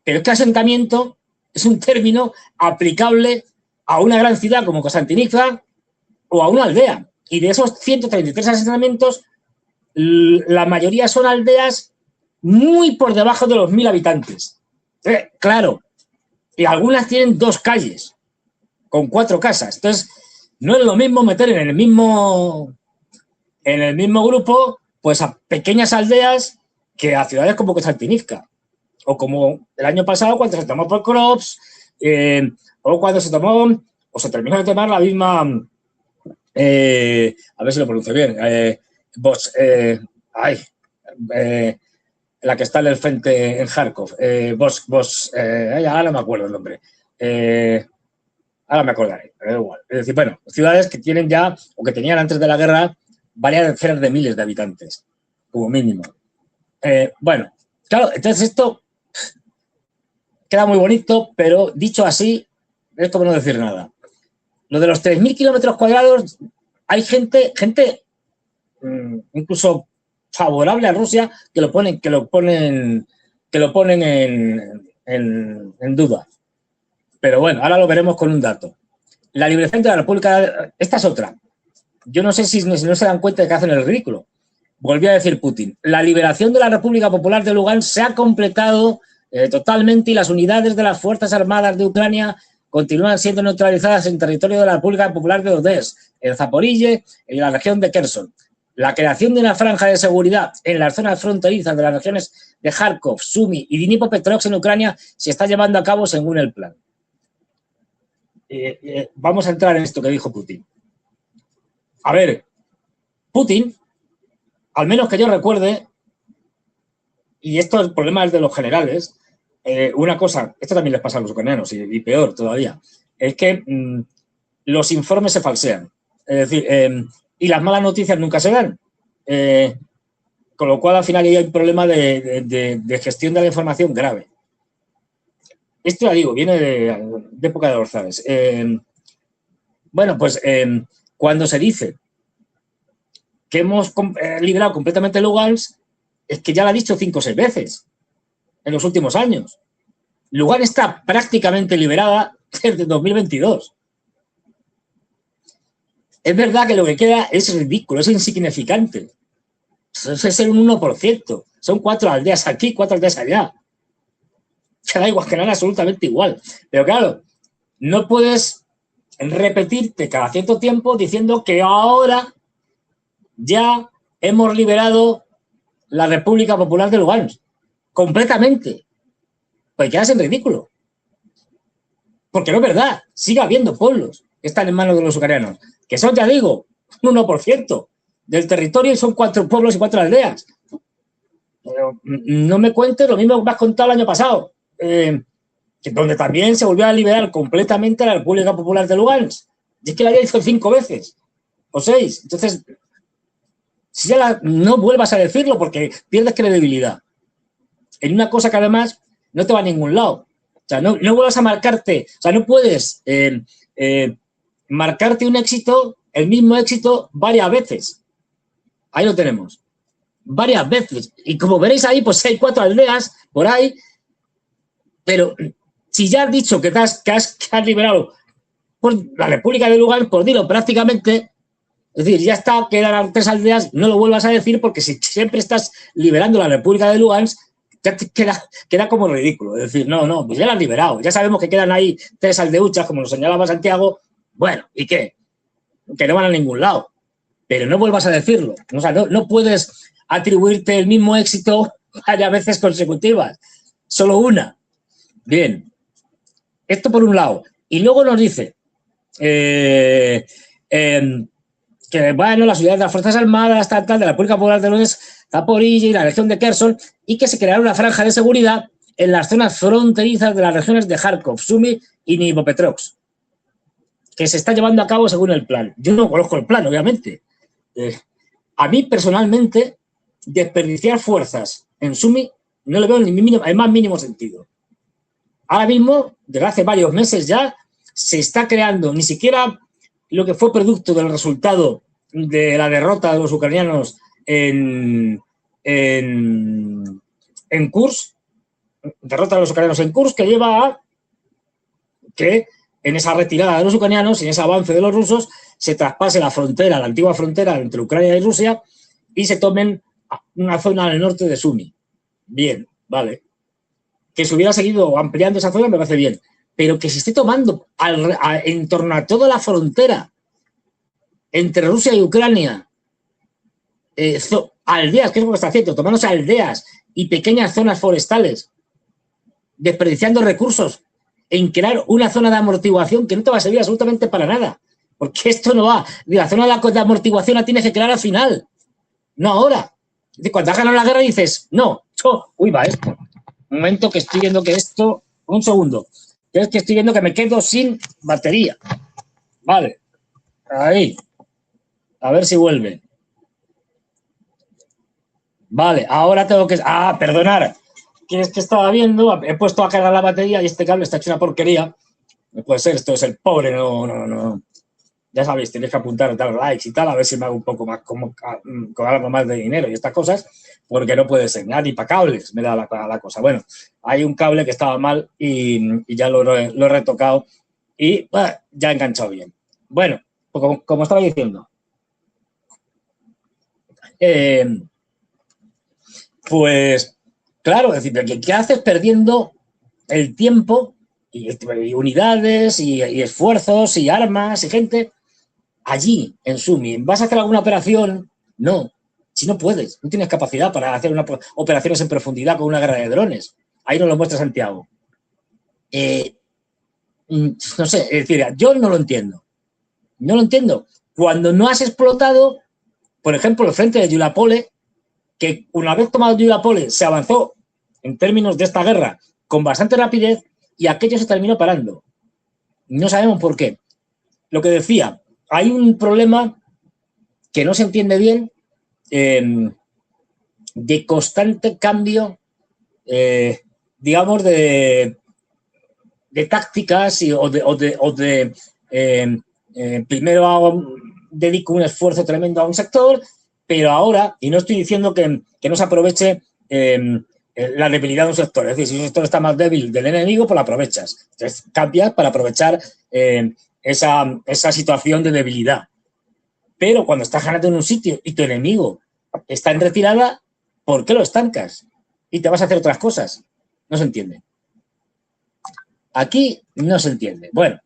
pero es que asentamiento es un término aplicable a una gran ciudad como Konstantinivka o a una aldea. Y de esos 133 asentamientos, la mayoría son aldeas muy por debajo de los 1.000 habitantes. Claro, y algunas tienen 2 calles con 4 casas. Entonces, no es lo mismo meter en el mismo grupo pues a pequeñas aldeas que a ciudades como Konstantinivka o como el año pasado cuando se tomó por Krops o cuando se tomó o se terminó de tomar la misma a ver si lo pronuncio bien la que está en el frente en Kharkov ahora no me acuerdo el nombre ahora me acordaré, pero da igual. Es decir, bueno, ciudades que tienen ya, o que tenían antes de la guerra, varias decenas de miles de habitantes, como mínimo. Bueno, claro, entonces esto queda muy bonito, pero dicho así, es como no decir nada. Lo de los 3.000 kilómetros cuadrados, hay gente incluso favorable a Rusia que lo ponen en duda. Pero bueno, ahora lo veremos con un dato. La liberación de la República... Esta es otra. Yo no sé si no se dan cuenta de que hacen el ridículo. Volvió a decir Putin. La liberación de la República Popular de Lugansk se ha completado totalmente y las unidades de las Fuerzas Armadas de Ucrania continúan siendo neutralizadas en territorio de la República Popular de Donetsk, en Zaporille y en la región de Kherson. La creación de una franja de seguridad en las zonas fronterizas de las regiones de Kharkov, Sumy y Dnipropetrovsk en Ucrania se está llevando a cabo según el plan. Vamos a entrar en esto que dijo Putin. A ver, Putin, al menos que yo recuerde, y esto es el problema de los generales, una cosa, esto también les pasa a los ucranianos y peor todavía, es que los informes se falsean. Es decir, y las malas noticias nunca se dan. Con lo cual, al final, hay un problema de gestión de la información grave. Esto, ya digo, viene de época de los zares. Bueno, pues cuando se dice que hemos liberado completamente Lugansk, es que ya lo ha dicho 5 o 6 veces en los últimos años. Lugansk está prácticamente liberada desde 2022. Es verdad que lo que queda es ridículo, es insignificante. Es ser un 1%. Son 4 aldeas aquí, 4 aldeas allá. Que da igual, que dan absolutamente igual. Pero claro, no puedes repetirte cada cierto tiempo diciendo que ahora ya hemos liberado la República Popular de Lugansk. Completamente. Pues quedas en ridículo. Porque no es verdad. Sigue habiendo pueblos que están en manos de los ucranianos. Que son, ya digo, un 1% del territorio y son 4 pueblos y 4 aldeas. no me cuentes lo mismo que me has contado el año pasado, donde también se volvió a liberar completamente la República Popular de Lugansk. Y es que la ya hizo 5 veces o 6. Entonces, si ya no vuelvas a decirlo porque pierdes credibilidad en una cosa que además no te va a ningún lado. O sea, no vuelvas a marcarte, o sea, no puedes marcarte un éxito, el mismo éxito varias veces. Ahí lo tenemos. Varias veces. Y como veréis ahí, pues hay 4 aldeas por ahí, pero si ya has dicho que has liberado por la República de Lugansk, pues dilo prácticamente. Es decir, ya está, quedan 3 aldeas, no lo vuelvas a decir porque si siempre estás liberando la República de Lugansk, queda como ridículo. Es decir, no, pues ya la han liberado. Ya sabemos que quedan ahí 3 aldeuchas, como lo señalaba Santiago. Bueno, ¿y qué? Que no van a ningún lado. Pero no vuelvas a decirlo. O sea, no puedes atribuirte el mismo éxito varias veces consecutivas. Solo una. Bien. Esto por un lado. Y luego nos dice que, bueno, las unidades de las Fuerzas Armadas, tal, de la República Popular de Donetsk, Zaporilla y la región de Kherson, y que se creará una franja de seguridad en las zonas fronterizas de las regiones de Kharkov, Sumy y Dnipropetrovsk, que se está llevando a cabo según el plan. Yo no conozco el plan, obviamente. A mí, personalmente, desperdiciar fuerzas en Sumy no le veo el más mínimo sentido. Ahora mismo, desde hace varios meses ya, se está creando ni siquiera lo que fue producto del resultado de la derrota de los ucranianos en Kursk, derrota de los ucranianos en Kursk, que lleva a que en esa retirada de los ucranianos y en ese avance de los rusos se traspase la frontera, la antigua frontera entre Ucrania y Rusia y se tomen una zona al norte de Sumy. Bien, vale. Que se hubiera seguido ampliando esa zona me parece bien, pero que se esté tomando en torno a toda la frontera entre Rusia y Ucrania aldeas, que es lo que está haciendo, tomándose aldeas y pequeñas zonas forestales, desperdiciando recursos en crear una zona de amortiguación que no te va a servir absolutamente para nada, porque esto no va, la zona de amortiguación la tienes que crear al final, no ahora. Cuando has ganado la guerra dices, no, uy, va esto, un momento que estoy viendo que esto, un segundo, es que estoy viendo que me quedo sin batería, vale, ahí, a ver si vuelve. Vale, ahora tengo que... perdonar, que es que estaba viendo, he puesto a cargar la batería y este cable está hecho una porquería. No puede ser, esto es el pobre, no. Ya sabéis, tenéis que apuntar, dar likes y tal, a ver si me hago un poco más, con algo más de dinero y estas cosas, porque no puede ser, ni para cables me da la cosa. Bueno, hay un cable que estaba mal y ya lo he retocado y ya he enganchado bien. Bueno, pues como estaba diciendo, pues, claro, es decir, ¿qué haces perdiendo el tiempo y unidades y esfuerzos y armas y gente allí, en Sumy? ¿Vas a hacer alguna operación? No, si no puedes, no tienes capacidad para hacer operaciones en profundidad con una guerra de drones. Ahí nos lo muestra Santiago. No sé, es decir, yo no lo entiendo. No lo entiendo. Cuando no has explotado, por ejemplo, el frente de Yulapole, que una vez tomado Yulapole se avanzó en términos de esta guerra con bastante rapidez y aquello se terminó parando. No sabemos por qué. Lo que decía, hay un problema que no se entiende bien de constante cambio, digamos, de tácticas primero dedico un esfuerzo tremendo a un sector, pero ahora, y no estoy diciendo que no se aproveche la debilidad de un sector, es decir, si un sector está más débil del enemigo, pues lo aprovechas. Entonces, cambias para aprovechar esa situación de debilidad. Pero cuando estás ganando en un sitio y tu enemigo está en retirada, ¿por qué lo estancas? Y te vas a hacer otras cosas. No se entiende. Aquí no se entiende. Bueno,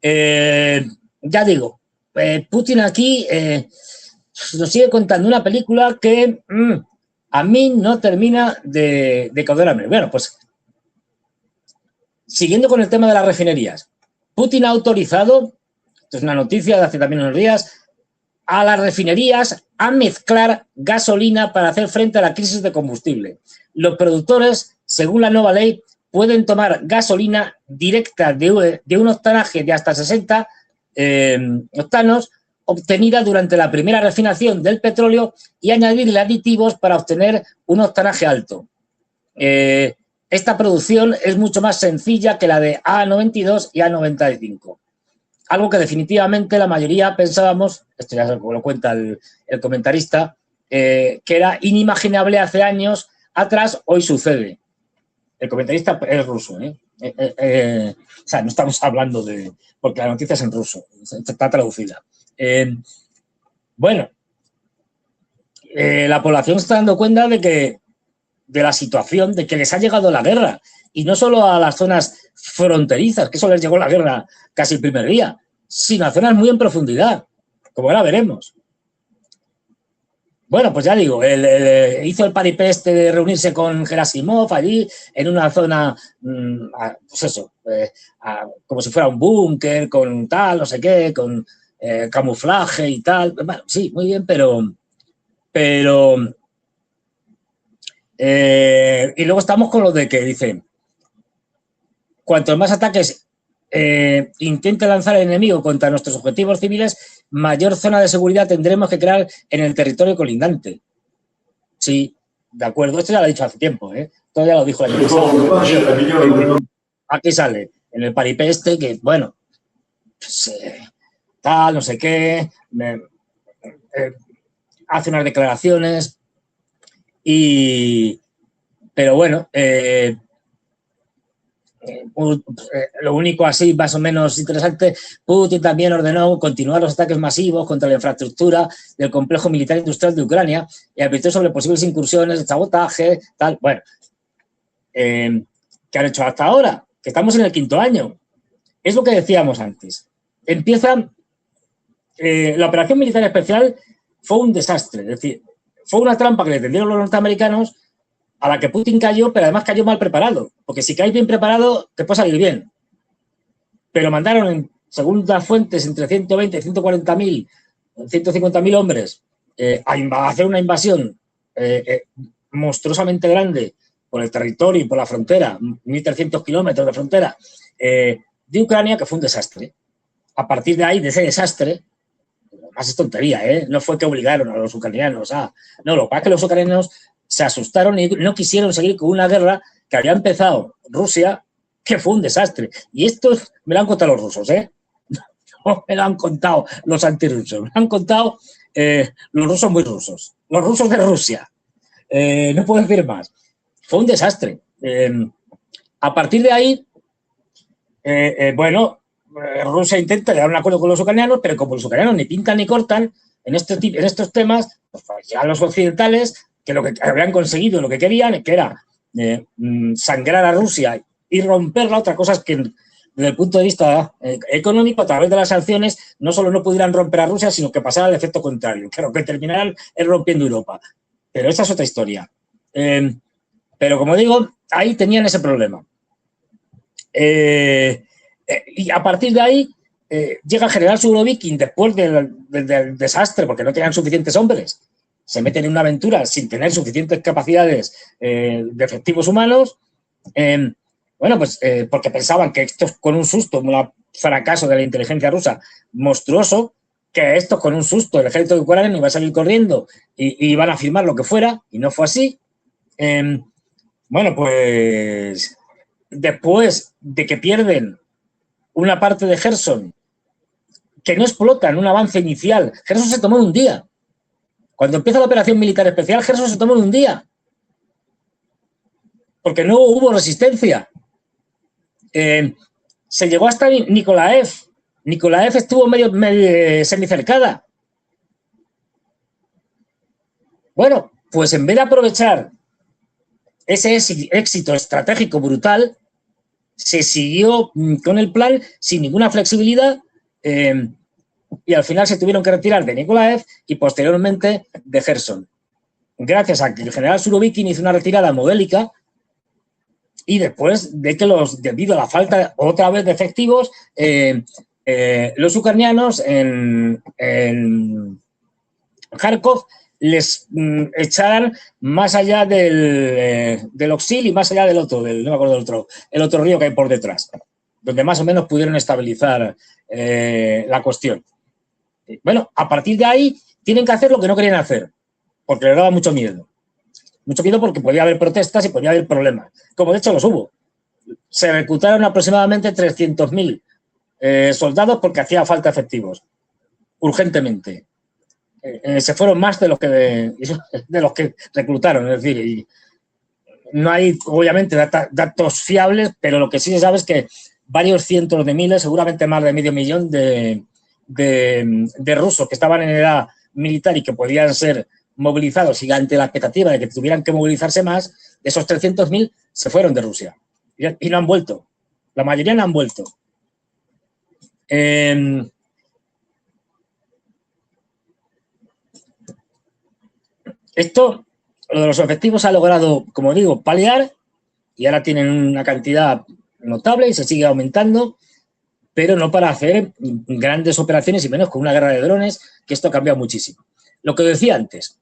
ya digo, Putin aquí nos sigue contando una película que a mí no termina de caudelarme. Bueno, pues siguiendo con el tema de las refinerías, Putin ha autorizado, esto es una noticia de hace también unos días, a las refinerías a mezclar gasolina para hacer frente a la crisis de combustible. Los productores, según la nueva ley, pueden tomar gasolina directa de un octanaje de hasta 60 octanos obtenida durante la primera refinación del petróleo y añadirle aditivos para obtener un octanaje alto. Esta producción es mucho más sencilla que la de A92 y A95. Algo que definitivamente la mayoría pensábamos, esto ya lo cuenta el comentarista, que era inimaginable hace años atrás, hoy sucede. El comentarista es ruso, ¿eh? O sea, no estamos hablando de... porque la noticia es en ruso, está traducida. Bueno, la población se está dando cuenta de la situación, de que les ha llegado la guerra. Y no solo a las zonas fronterizas, que eso les llegó la guerra casi el primer día, sino a zonas muy en profundidad, como ahora veremos. Bueno, pues ya digo, hizo el paripé este de reunirse con Gerasimov allí en una zona, pues eso, como si fuera un búnker, con tal, no sé qué, con camuflaje y tal. Bueno, sí, muy bien, pero y luego estamos con lo de que dice, cuantos más ataques intente lanzar el enemigo contra nuestros objetivos civiles, mayor zona de seguridad tendremos que crear en el territorio colindante. Sí, de acuerdo. Esto ya lo he dicho hace tiempo, ¿eh? Esto ya lo dijo el año pasado. Aquí sale, en el paripé este, que, bueno, pues, tal, no sé qué, hace unas declaraciones pero bueno, lo único así más o menos interesante, Putin también ordenó continuar los ataques masivos contra la infraestructura del complejo militar industrial de Ucrania y advirtió sobre posibles incursiones de sabotaje, tal. Bueno, ¿qué han hecho hasta ahora? Que estamos en el 5º año. Es lo que decíamos antes. Empieza la operación militar especial, fue un desastre, es decir, fue una trampa que le tendieron los norteamericanos, a la que Putin cayó, pero además cayó mal preparado. Porque si caes bien preparado, te puede salir bien. Pero mandaron, según las fuentes, entre 120 y 140.000, 150.000 hombres a hacer una invasión monstruosamente grande por el territorio y por la frontera, 1.300 kilómetros de frontera de Ucrania, que fue un desastre. A partir de ahí, de ese desastre, más es tontería, ¿eh? No fue que obligaron a los ucranianos a... No, lo que pasa es que los ucranianos se asustaron y no quisieron seguir con una guerra que había empezado Rusia, que fue un desastre. Y esto me lo han contado los rusos, ¿eh? No me lo han contado los antirrusos, me lo han contado los rusos muy rusos, los rusos de Rusia. No puedo decir más. Fue un desastre. A partir de ahí, bueno, Rusia intenta llegar a un acuerdo con los ucranianos, pero como los ucranianos ni pintan ni cortan en estos temas, pues ya los occidentales, que lo que habían conseguido, lo que querían, que era sangrar a Rusia y romperla. Otra cosa es que desde el punto de vista económico, a través de las sanciones, no solo no pudieran romper a Rusia, sino que pasara el efecto contrario, claro, que terminaran rompiendo Europa. Pero esa es otra historia. Pero como digo, ahí tenían ese problema. Y a partir de ahí llega el general Surovikin después del desastre, porque no tenían suficientes hombres. Se meten en una aventura sin tener suficientes capacidades de efectivos humanos. Bueno, pues porque pensaban que esto con un susto, un fracaso de la inteligencia rusa monstruoso, que esto con un susto el ejército de Ucrania no iba a salir corriendo y iban a firmar lo que fuera, y no fue así. Bueno, pues después de que pierden una parte de Gerson, que no explotan un avance inicial, Gerson se tomó en un día. Cuando empieza la operación militar especial, Gerson se tomó en un día. Porque no hubo resistencia. Se llegó hasta Nikolaev. Nikolaev estuvo medio semicercada. Bueno, pues en vez de aprovechar ese éxito estratégico brutal, se siguió con el plan sin ninguna flexibilidad y al final se tuvieron que retirar de Nikolaev y posteriormente de Gerson. Gracias a que el general Surovikin hizo una retirada modélica y después de que debido a la falta otra vez de efectivos, los ucranianos en Kharkov les echaran más allá del Oxil y más allá del otro, no me acuerdo del otro, el otro río que hay por detrás, donde más o menos pudieron estabilizar la cuestión. Bueno, a partir de ahí tienen que hacer lo que no querían hacer, porque les daba mucho miedo. Mucho miedo porque podía haber protestas y podía haber problemas, como de hecho los hubo. Se reclutaron aproximadamente 300.000 soldados porque hacía falta efectivos, urgentemente. Se fueron más de los que reclutaron, es decir, y no hay obviamente datos fiables, pero lo que sí se sabe es que varios cientos de miles, seguramente más de medio millón de rusos que estaban en edad militar y que podían ser movilizados, y ante la expectativa de que tuvieran que movilizarse más, de esos 300.000 se fueron de Rusia y no han vuelto. La mayoría no han vuelto. Esto, lo de los efectivos ha logrado, como digo, paliar, y ahora tienen una cantidad notable y se sigue aumentando, pero no para hacer grandes operaciones y menos con una guerra de drones, que esto ha cambiado muchísimo. Lo que decía antes,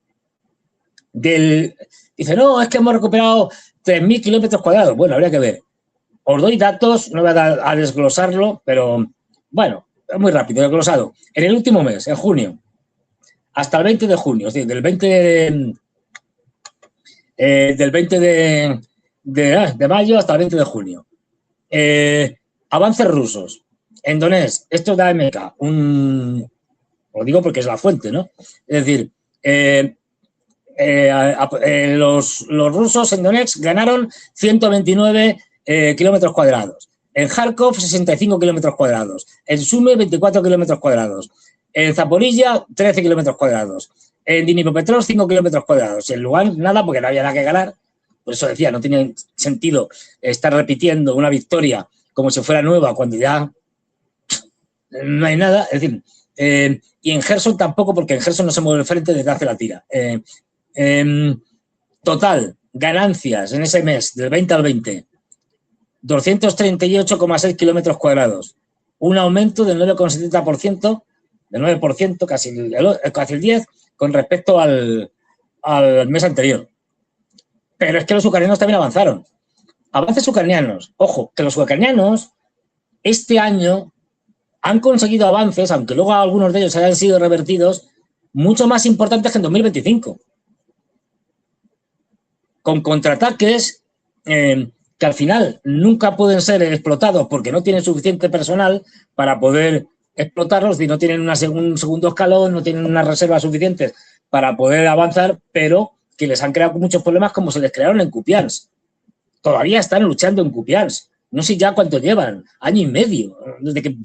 dice, no, es que hemos recuperado 3.000 kilómetros cuadrados. Bueno, habría que ver. Os doy datos, no voy a desglosarlo, pero bueno, es muy rápido, desglosado. En el último mes, en junio, hasta el 20 de junio, es decir, del 20 de mayo hasta el 20 de junio. Avances rusos. En Donetsk, esto es de AMK, lo digo porque es la fuente, ¿no? Es decir, los rusos en Donetsk ganaron 129 kilómetros cuadrados. En Kharkov, 65 kilómetros cuadrados. En Sumy, 24 kilómetros cuadrados. En Zaporilla, 13 kilómetros cuadrados. En Dnipropetrovsk, 5 kilómetros cuadrados. En Lugansk, nada, porque no había nada que ganar. Por eso decía, no tiene sentido estar repitiendo una victoria como si fuera nueva cuando ya no hay nada. Es decir, y en Gerson tampoco, porque en Gerson no se mueve el frente desde hace la tira. Total, ganancias en ese mes, del 20 al 20, 238,6 kilómetros cuadrados. Un aumento del 9,70%, del 9%, casi el 10%, con respecto al mes anterior. Pero es que los ucranianos también avanzaron. Avances ucranianos. Ojo, que los ucranianos este año han conseguido avances, aunque luego algunos de ellos hayan sido revertidos, mucho más importantes que en 2025. Con contraataques que al final nunca pueden ser explotados porque no tienen suficiente personal para poder explotarlos, y no tienen un segundo escalón, no tienen unas reservas suficientes para poder avanzar, pero que les han creado muchos problemas como se les crearon en Kupiansk. Todavía están luchando en Kupiansk. No sé ya cuánto llevan, año y medio, desde que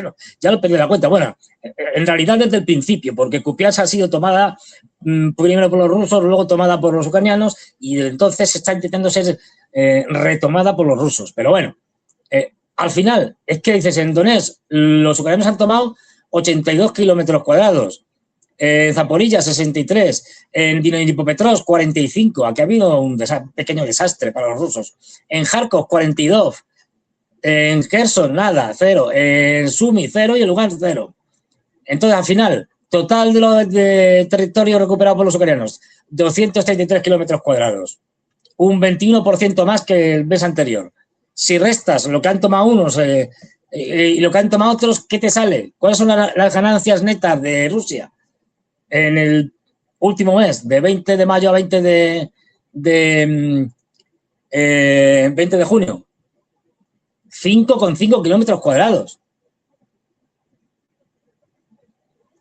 no, ya lo perdí la cuenta. Bueno, en realidad desde el principio, porque Kupiansk ha sido tomada primero por los rusos, luego tomada por los ucranianos, y entonces está intentando ser retomada por los rusos. Pero bueno, al final, es que dices, en Donetsk los ucranianos han tomado 82 kilómetros cuadrados, en Zaporilla 63, en Dnipropetrovsk 45, aquí ha habido un pequeño desastre para los rusos, en Kharkov 42, en Kherson nada, 0, en Sumy 0 y en Lugansk 0. Entonces, al final, total de territorio recuperado por los ucranianos, 233 kilómetros cuadrados, un 21% más que el mes anterior. Si restas lo que han tomado unos y lo que han tomado otros, ¿qué te sale? ¿Cuáles son las ganancias netas de Rusia en el último mes, de 20 de mayo a 20 de junio? 5,5 kilómetros cuadrados.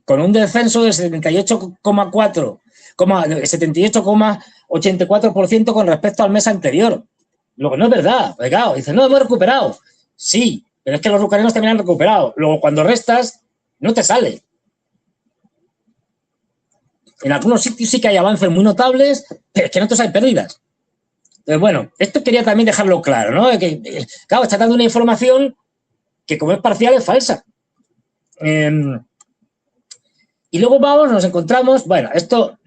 Con un descenso de 78,84% con respecto al mes anterior. Lo que no es verdad. Claro, dicen, no, hemos recuperado. Sí, pero es que los ucranianos también han recuperado. Luego, cuando restas, no te sale. En algunos sitios sí que hay avances muy notables, pero es que en otros hay pérdidas. Entonces, bueno, esto quería también dejarlo claro, ¿no? Que, claro, está dando una información que, como es parcial, es falsa. Y luego nos encontramos, bueno, esto,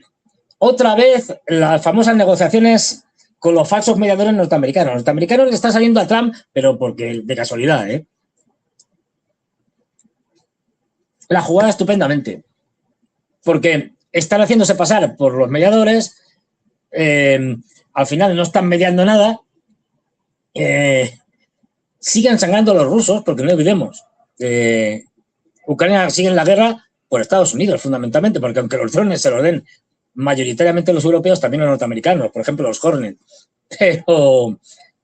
otra vez, las famosas negociaciones con los falsos mediadores norteamericanos. Los norteamericanos le están saliendo a Trump, pero porque de casualidad, la jugada estupendamente. Porque están haciéndose pasar por los mediadores, al final no están mediando nada, siguen sangrando los rusos, porque no olvidemos, Ucrania sigue en la guerra por Estados Unidos, fundamentalmente, porque aunque los drones se los den mayoritariamente los europeos, también los norteamericanos, por ejemplo, los Hornet.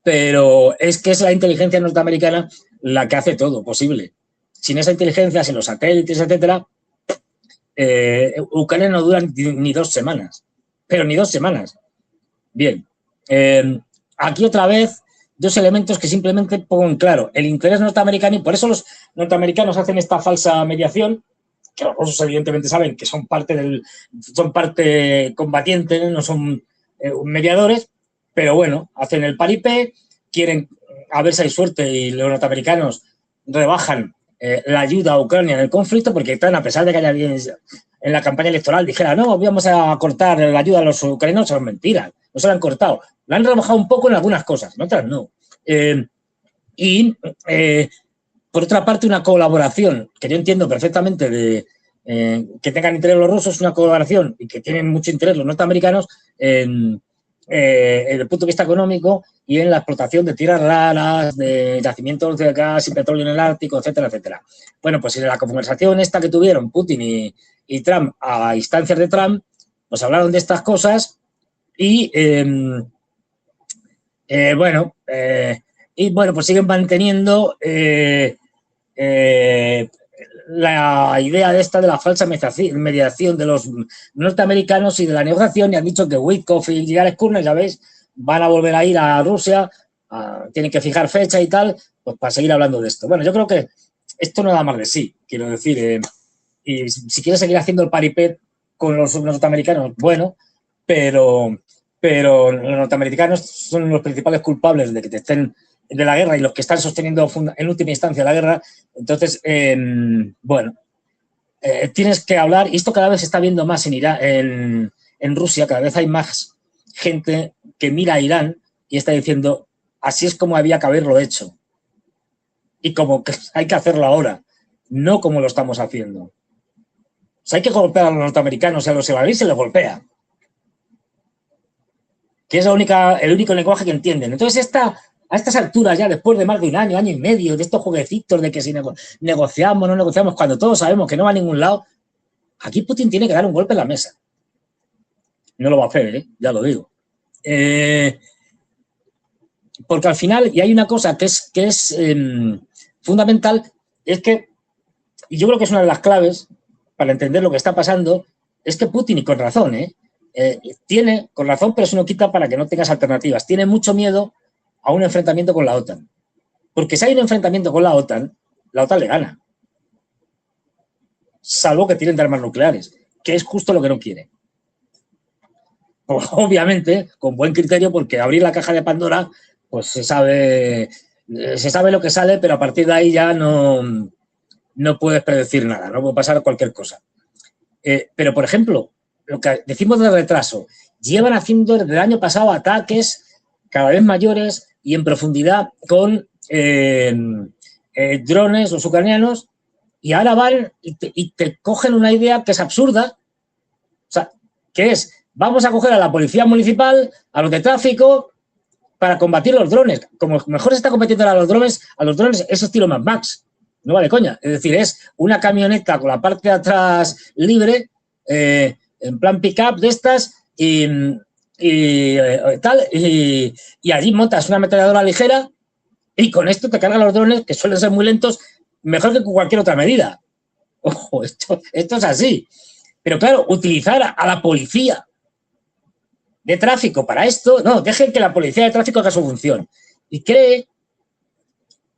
Pero es que es la inteligencia norteamericana la que hace todo posible. Sin esa inteligencia, sin los satélites, etcétera, Ucrania no dura ni 2 semanas. Pero ni 2 semanas. Bien. Aquí otra vez, 2 elementos que simplemente pongo en claro. El interés norteamericano, y por eso los norteamericanos hacen esta falsa mediación, que los rusos evidentemente saben que son parte combatiente, no son mediadores, pero bueno, hacen el paripé, quieren a ver si hay suerte y los norteamericanos rebajan la ayuda a Ucrania en el conflicto, porque están, a pesar de que haya alguien en la campaña electoral dijera, no, vamos a cortar la ayuda a los ucranianos, son mentiras, no se la han cortado. La han rebajado un poco en algunas cosas, en otras no. Por otra parte, una colaboración que yo entiendo perfectamente de que tengan interés los rusos, una colaboración y que tienen mucho interés los norteamericanos desde el punto de vista económico y en la explotación de tierras raras, de yacimientos de gas y petróleo en el Ártico, etcétera, etcétera. Bueno, pues en la conversación esta que tuvieron Putin y Trump a instancias de Trump, pues hablaron de estas cosas y pues siguen manteniendo la idea de la falsa mediación de los norteamericanos y de la negociación, y han dicho que Witkoff y Jared Kushner, ya veis, van a volver a ir a Rusia, tienen que fijar fecha y tal, pues para seguir hablando de esto. Bueno, yo creo que esto no da más de sí, quiero decir, y si quieres seguir haciendo el paripé con los norteamericanos, bueno, pero los norteamericanos son los principales culpables de que te estén de la guerra y los que están sosteniendo en última instancia la guerra. Entonces, tienes que hablar, y esto cada vez se está viendo más en Rusia, cada vez hay más gente que mira a Irán y está diciendo, así es como había que haberlo hecho y como que hay que hacerlo ahora, no como lo estamos haciendo. O sea, hay que golpear a los norteamericanos y a los israelíes se les golpea, que es el único lenguaje que entienden. Entonces, a estas alturas, ya después de más de un año, año y medio, de estos jueguecitos de que si negociamos, no negociamos, cuando todos sabemos que no va a ningún lado, aquí Putin tiene que dar un golpe en la mesa. No lo va a hacer, ya lo digo. Porque al final, y hay una cosa que es fundamental, es que, y yo creo que es una de las claves para entender lo que está pasando, es que Putin, y con razón, tiene, con razón, pero eso no quita para que no tengas alternativas, tiene mucho miedo a un enfrentamiento con la OTAN. Porque si hay un enfrentamiento con la OTAN le gana. Salvo que tienen de armas nucleares, que es justo lo que no quiere. Pues, obviamente, con buen criterio, porque abrir la caja de Pandora, pues se sabe lo que sale, pero a partir de ahí ya no puedes predecir nada, no puede pasar cualquier cosa. Pero, por ejemplo, lo que decimos de retraso, llevan haciendo desde el año pasado ataques cada vez mayores y en profundidad con drones, los ucranianos, y ahora van y te cogen una idea que es absurda, o sea, que es, vamos a coger a la policía municipal, a los de tráfico, para combatir los drones. Como mejor se está combatiendo a los drones es estilo Mad Max, no vale coña. Es decir, es una camioneta con la parte de atrás libre, en plan pick-up de estas, y allí montas una ametralladora ligera y con esto te cargan los drones, que suelen ser muy lentos, mejor que con cualquier otra medida. Ojo, esto es así. Pero claro, utilizar a la policía de tráfico para esto, no, dejen que la policía de tráfico haga su función y cree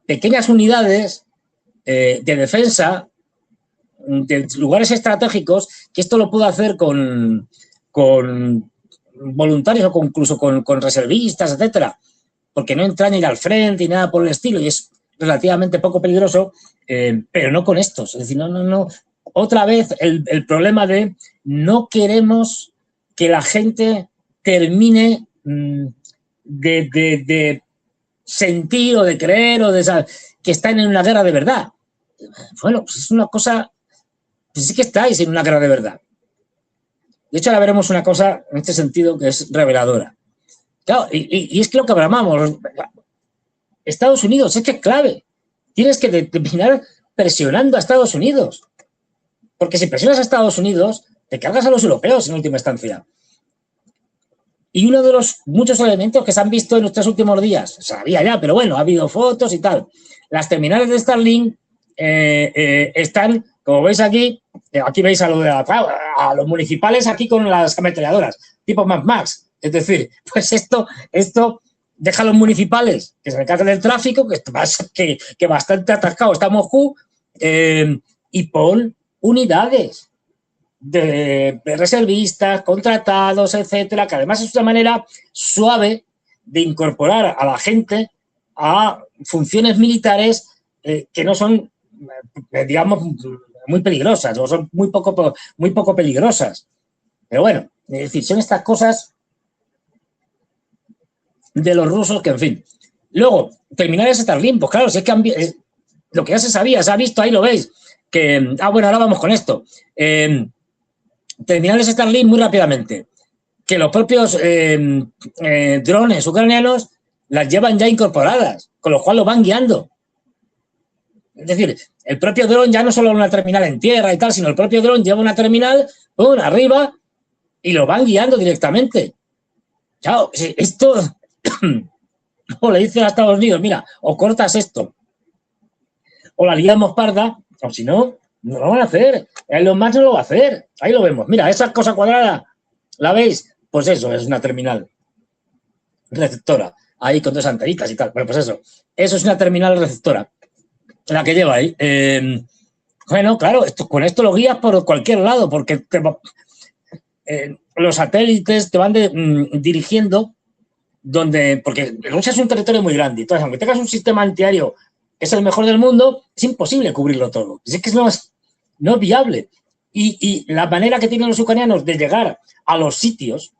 pequeñas unidades de defensa de lugares estratégicos, que esto lo puedo hacer con voluntarios o incluso con reservistas, etcétera, porque no entran ni al frente ni nada por el estilo y es relativamente poco peligroso, pero no con estos. Es decir, no. Otra vez el problema de no queremos que la gente termine de sentir o de creer o de saber que están en una guerra de verdad. Bueno, pues es una cosa, pues sí que estáis en una guerra de verdad. De hecho, ahora veremos una cosa en este sentido que es reveladora. Claro, y es que lo que hablamos, Estados Unidos, es que es clave. Tienes que terminar presionando a Estados Unidos. Porque si presionas a Estados Unidos, te cargas a los europeos en última instancia. Y uno de los muchos elementos que se han visto en estos últimos días, se sabía ya, pero bueno, ha habido fotos y tal. Las terminales de Starlink están, como veis aquí veis a los municipales aquí con las ametralladoras, tipo Mad Max. Es decir, pues esto deja a los municipales que se encarguen del tráfico, que bastante atascado está Moscú, y pon unidades de reservistas, contratados, etcétera, que además es una manera suave de incorporar a la gente a funciones militares que no son, digamos, muy peligrosas o son muy poco peligrosas. Pero bueno, es decir, son estas cosas de los rusos que, en fin. Luego, terminales Starlink, pues claro, si es que lo que ya se sabía, se ha visto, ahí lo veis, que, bueno, ahora vamos con esto. Terminales Starlink muy rápidamente, que los propios drones ucranianos las llevan ya incorporadas, con lo cual lo van guiando. Es decir, el propio dron ya no solo una terminal en tierra y tal, sino el propio dron lleva una terminal arriba y lo van guiando directamente. Chao, esto o le dicen a Estados Unidos, mira, o cortas esto, o la liamos parda, o si no, no lo van a hacer. Elon Musk no lo va a hacer. Ahí lo vemos. Mira, esa cosa cuadrada, ¿la veis? Pues eso, es una terminal receptora. Ahí con dos antenitas y tal. Bueno, pues eso es una terminal receptora. La que lleva ahí. Bueno, claro, con esto lo guías por cualquier lado, porque los satélites te van dirigiendo porque Rusia es un territorio muy grande. Entonces, aunque tengas un sistema antiaéreo que es el mejor del mundo, es imposible cubrirlo todo. Es que no es viable. Y la manera que tienen los ucranianos de llegar a los sitios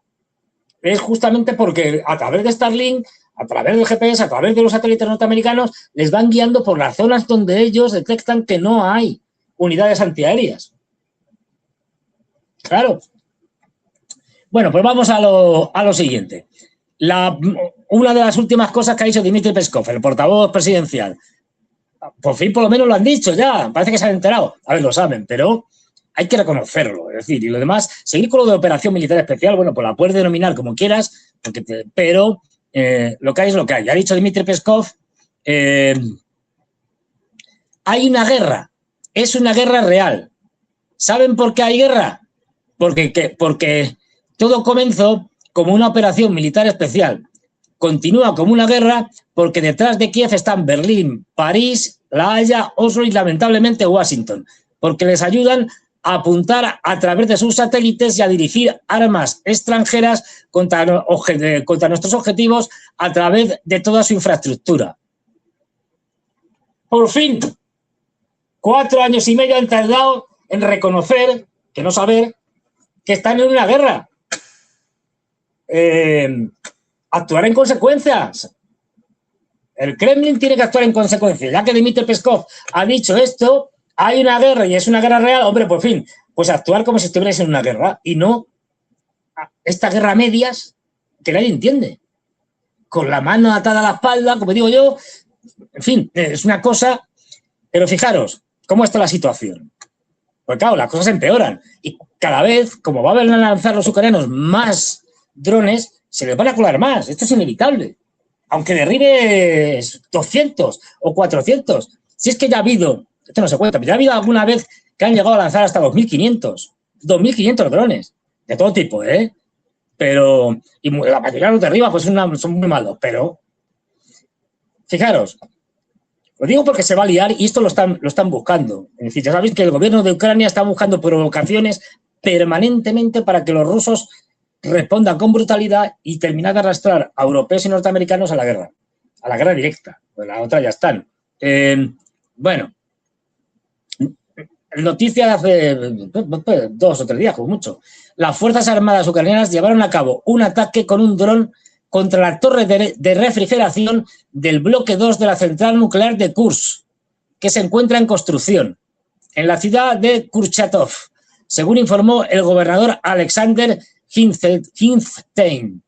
es justamente porque a través de Starlink, a través del GPS, a través de los satélites norteamericanos, les van guiando por las zonas donde ellos detectan que no hay unidades antiaéreas. Claro. Bueno, pues vamos a lo siguiente. Una de las últimas cosas que ha dicho Dmitry Peskov, el portavoz presidencial, por fin por lo menos lo han dicho ya, parece que se han enterado, a ver, lo saben, pero hay que reconocerlo, es decir, y lo demás, seguir con lo de operación militar especial, bueno, pues la puedes denominar como quieras, pero lo que hay es lo que hay. Ha dicho Dmitry Peskov, hay una guerra, es una guerra real. ¿Saben por qué hay guerra? Porque todo comenzó como una operación militar especial. Continúa como una guerra porque detrás de Kiev están Berlín, París, La Haya, Oslo y lamentablemente Washington, porque les ayudan a apuntar a través de sus satélites y a dirigir armas extranjeras contra nuestros objetivos a través de toda su infraestructura. Por fin, 4 años y medio han tardado en reconocer, que no saber, que están en una guerra. Actuar en consecuencias. El Kremlin tiene que actuar en consecuencia. Ya que Dmitry Peskov ha dicho esto, hay una guerra y es una guerra real, hombre, por fin, pues actuar como si estuvierais en una guerra y no esta guerra a medias que nadie entiende. Con la mano atada a la espalda, como digo yo, en fin, es una cosa, pero fijaros cómo está la situación. Pues claro, las cosas empeoran y cada vez, como van a lanzar los ucranianos más drones, se les van a colar más. Esto es inevitable. Aunque derribes 200 o 400. Si es que ya ha habido, esto no se cuenta, pero ya ha habido alguna vez que han llegado a lanzar hasta 2.500 drones. De todo tipo, ¿eh? Pero, y la mayoría de los de arriba pues son muy malos, pero fijaros, lo digo porque se va a liar y esto lo están buscando. Es decir, ya sabéis que el gobierno de Ucrania está buscando provocaciones permanentemente para que los rusos respondan con brutalidad y terminar de arrastrar a europeos y norteamericanos a la guerra directa. Pues la otra ya están. Bueno, noticia de hace 2 o 3 días, como mucho. Las Fuerzas Armadas ucranianas llevaron a cabo un ataque con un dron contra la torre de refrigeración del bloque 2 de la central nuclear de Kursk, que se encuentra en construcción, en la ciudad de Kurchatov. según informó el gobernador Alexander Hinstein.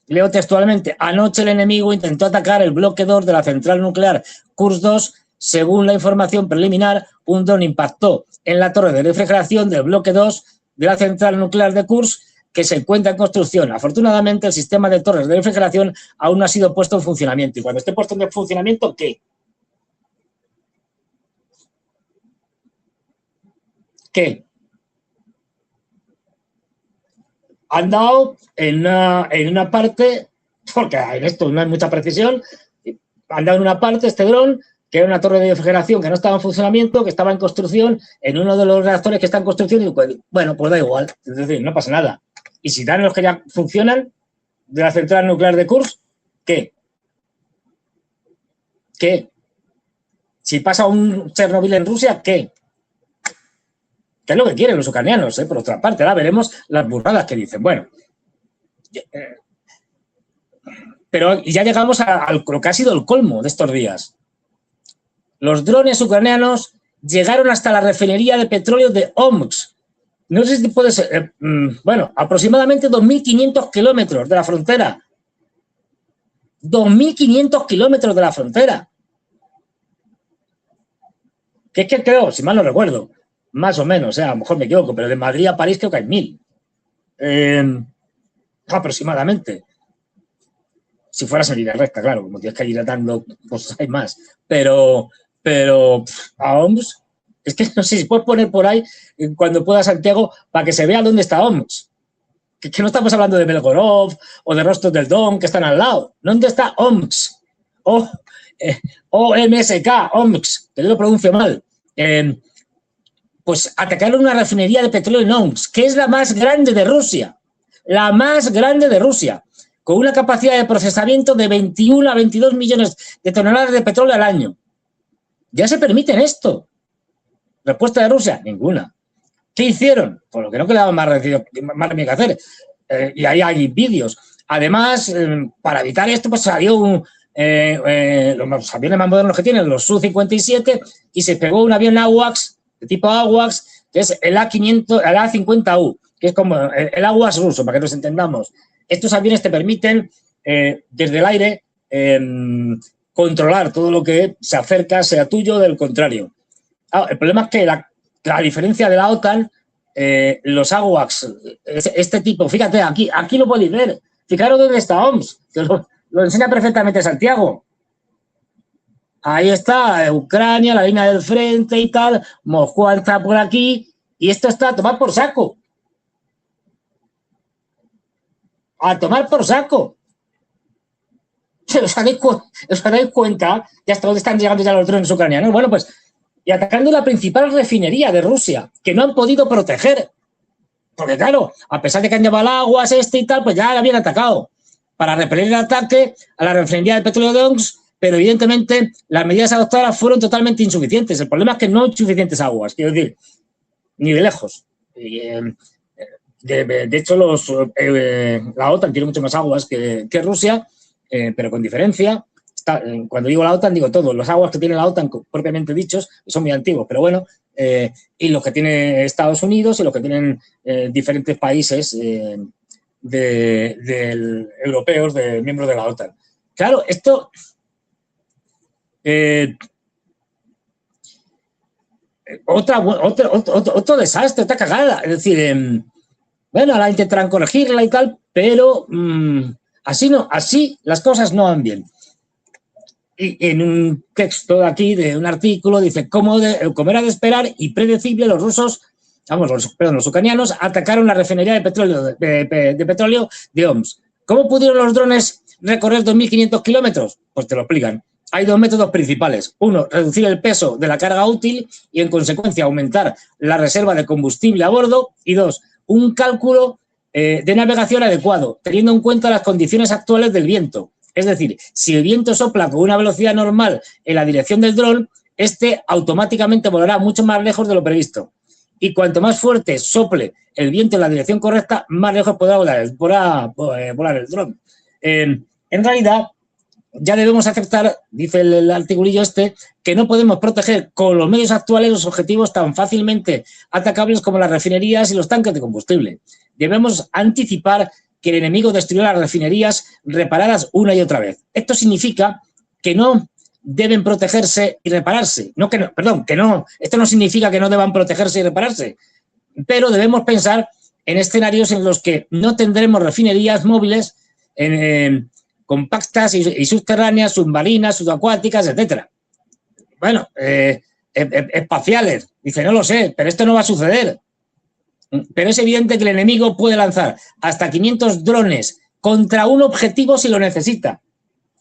Leo textualmente: anoche el enemigo intentó atacar el bloque 2 de la central nuclear Kursk 2. Según la información preliminar, un dron impactó en la torre de refrigeración del bloque 2 de la central nuclear de Kursk, que se encuentra en construcción. Afortunadamente, el sistema de torres de refrigeración aún no ha sido puesto en funcionamiento. ¿Y cuando esté puesto en funcionamiento, qué? ¿Qué? Han dado en una parte, porque en esto no hay mucha precisión, han dado en una parte este dron, que era una torre de refrigeración que no estaba en funcionamiento, que estaba en construcción, en uno de los reactores que está en construcción, y bueno, pues da igual, es decir, no pasa nada. Y si dan los que ya funcionan de la central nuclear de Kursk, ¿qué? ¿Qué? Si pasa un Chernobyl en Rusia, ¿qué? ¿Qué es lo que quieren los ucranianos? Por otra parte, ahora veremos las burradas que dicen. Bueno, pero ya llegamos a lo que ha sido el colmo de estos días. Los drones ucranianos llegaron hasta la refinería de petróleo de Omsk. No sé si puede ser, bueno, aproximadamente 2.500 kilómetros de la frontera. 2.500 kilómetros de la frontera. Que es que creo, si mal no recuerdo, más o menos, a lo mejor me equivoco, pero de Madrid a París creo que hay 1.000. Aproximadamente. Si fueras en línea recta, claro, como tienes que ir atando, pues hay más. Pero a Omsk, es que no sé si puedes poner por ahí, cuando pueda Santiago, para que se vea dónde está Omsk. Que no estamos hablando de Belgorod o de Rostov del Don, que están al lado. ¿Dónde está Omsk? OMSK, Omsk, que yo lo pronuncio mal. Pues atacaron una refinería de petróleo en Omsk, que es la más grande de Rusia. La más grande de Rusia, con una capacidad de procesamiento de 21 a 22 millones de toneladas de petróleo al año. Ya se permiten esto. ¿Respuesta de Rusia? Ninguna. ¿Qué hicieron? Por lo que no quedaba más remedio que hacer. Y ahí hay vídeos. Además, para evitar esto, pues salió los aviones más modernos que tienen, los Su-57, y se pegó un avión AWACS, de tipo AWACS, que es el A50U, que es como el AWACS ruso, para que nos entendamos. Estos aviones te permiten, desde el aire, controlar todo lo que se acerca, sea tuyo o del contrario. El problema es que la diferencia de la OTAN, los AWACS, este tipo, fíjate, aquí lo podéis ver. Fijaros dónde está Omsk, que lo enseña perfectamente Santiago. Ahí está Ucrania, la línea del frente y tal, Moscú está por aquí, y esto está a tomar por saco. A tomar por saco. ¿Os dais cuenta de hasta dónde están llegando ya los drones ucranianos? Bueno, pues, y atacando la principal refinería de Rusia, que no han podido proteger. Porque, claro, a pesar de que han llevado aguas y tal, pues ya la habían atacado para repeler el ataque a la refinería de petróleo de Omsk, pero evidentemente las medidas adoptadas fueron totalmente insuficientes. El problema es que no hay suficientes aguas, quiero decir, ni de lejos. De hecho, la OTAN tiene mucho más aguas que Rusia, pero con diferencia. Cuando digo la OTAN, digo todo. Los aguas que tiene la OTAN, propiamente dichos, son muy antiguos, pero bueno, y los que tiene Estados Unidos y los que tienen diferentes países europeos, miembros de la OTAN. Claro, esto... otro desastre, otra cagada. Es decir, bueno, la intentarán corregirla y tal, pero así las cosas no van bien. Y en un texto de aquí, de un artículo, dice, como era de esperar y predecible, los ucranianos atacaron la refinería de petróleo de Omsk. ¿Cómo pudieron los drones recorrer 2.500 kilómetros? Pues te lo explican. Hay dos métodos principales. Uno, reducir el peso de la carga útil y, en consecuencia, aumentar la reserva de combustible a bordo. Y dos, un cálculo de navegación adecuado, teniendo en cuenta las condiciones actuales del viento. Es decir, si el viento sopla con una velocidad normal en la dirección del dron, este automáticamente volará mucho más lejos de lo previsto. Y cuanto más fuerte sople el viento en la dirección correcta, más lejos podrá volar el dron. En realidad, ya debemos aceptar, dice el articulillo este, que no podemos proteger con los medios actuales los objetivos tan fácilmente atacables como las refinerías y los tanques de combustible. Debemos anticipar que el enemigo destruyó las refinerías reparadas una y otra vez. Esto significa que no deben protegerse y repararse. Esto no significa que no deban protegerse y repararse, pero debemos pensar en escenarios en los que no tendremos refinerías móviles compactas y subterráneas, submarinas, subacuáticas, etcétera. Bueno, espaciales. Dice, no lo sé, pero esto no va a suceder. Pero es evidente que el enemigo puede lanzar hasta 500 drones contra un objetivo si lo necesita.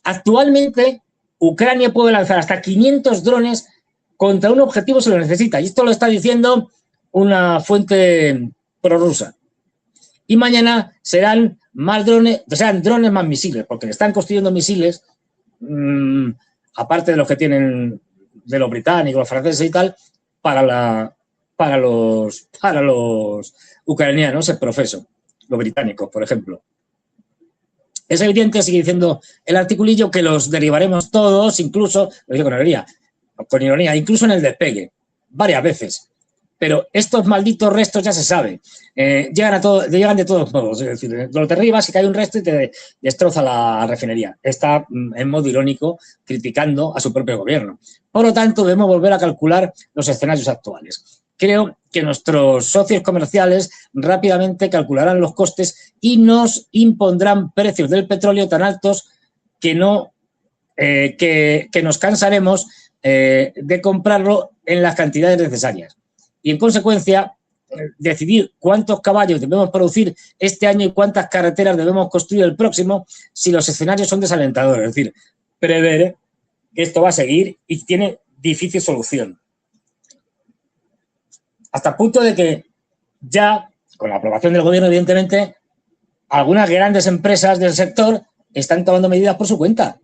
Actualmente, Ucrania puede lanzar hasta 500 drones contra un objetivo si lo necesita. Y esto lo está diciendo una fuente prorrusa. Y mañana serán más drones, drones más misiles, porque le están construyendo misiles, aparte de los que tienen de los británicos, los franceses y tal, para los ucranianos, el profeso, los británicos, por ejemplo. Es evidente, sigue diciendo el articulillo, que los derivaremos todos, incluso, lo digo con ironía, incluso en el despegue, varias veces. Pero estos malditos restos ya se sabe, llegan de todos modos. Es decir, lo derribas y cae un resto y te destroza la refinería. Está en modo irónico criticando a su propio gobierno. Por lo tanto, debemos volver a calcular los escenarios actuales. Creo que nuestros socios comerciales rápidamente calcularán los costes y nos impondrán precios del petróleo tan altos que nos cansaremos de comprarlo en las cantidades necesarias. Y, en consecuencia, decidir cuántos caballos debemos producir este año y cuántas carreteras debemos construir el próximo si los escenarios son desalentadores. Es decir, prever que esto va a seguir y tiene difícil solución. Hasta el punto de que ya, con la aprobación del gobierno, evidentemente, algunas grandes empresas del sector están tomando medidas por su cuenta.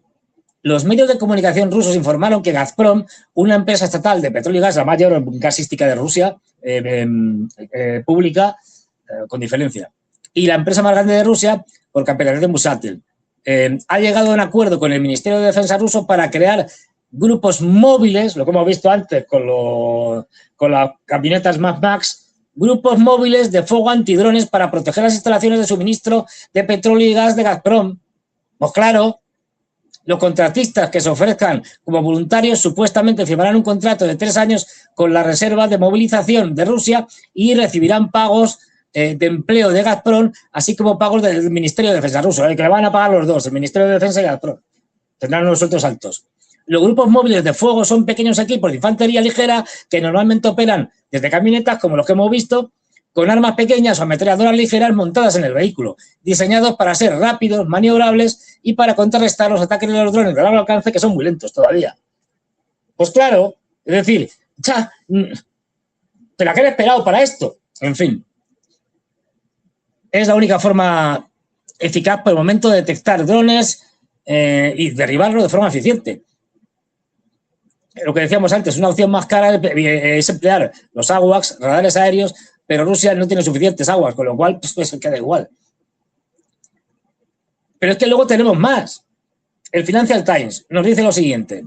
Los medios de comunicación rusos informaron que Gazprom, una empresa estatal de petróleo y gas, la mayor gasística de Rusia, pública, con diferencia, y la empresa más grande de Rusia, por capitalización de Musatel, ha llegado a un acuerdo con el Ministerio de Defensa ruso para crear grupos móviles, lo que hemos visto antes con las camionetas Mad Max, grupos móviles de fuego antidrones para proteger las instalaciones de suministro de petróleo y gas de Gazprom. Pues claro, los contratistas que se ofrezcan como voluntarios supuestamente firmarán un contrato de 3 años con la reserva de movilización de Rusia y recibirán pagos de empleo de Gazprom, así como pagos del Ministerio de Defensa ruso, que le van a pagar los dos, el Ministerio de Defensa y Gazprom. Tendrán unos sueldos altos. Los grupos móviles de fuego son pequeños equipos de infantería ligera que normalmente operan desde camionetas, como los que hemos visto, con armas pequeñas o ametralladoras ligeras montadas en el vehículo, diseñados para ser rápidos, maniobrables y para contrarrestar los ataques de los drones de largo alcance, que son muy lentos todavía. Pues claro, es decir, ya, ¿te la quieres esperado para esto? En fin. Es la única forma eficaz por el momento de detectar drones y derribarlos de forma eficiente. Lo que decíamos antes, una opción más cara es emplear los AWACS, radares aéreos, pero Rusia no tiene suficientes AWACS, con lo cual pues queda igual. Pero es que luego tenemos más. El Financial Times nos dice lo siguiente.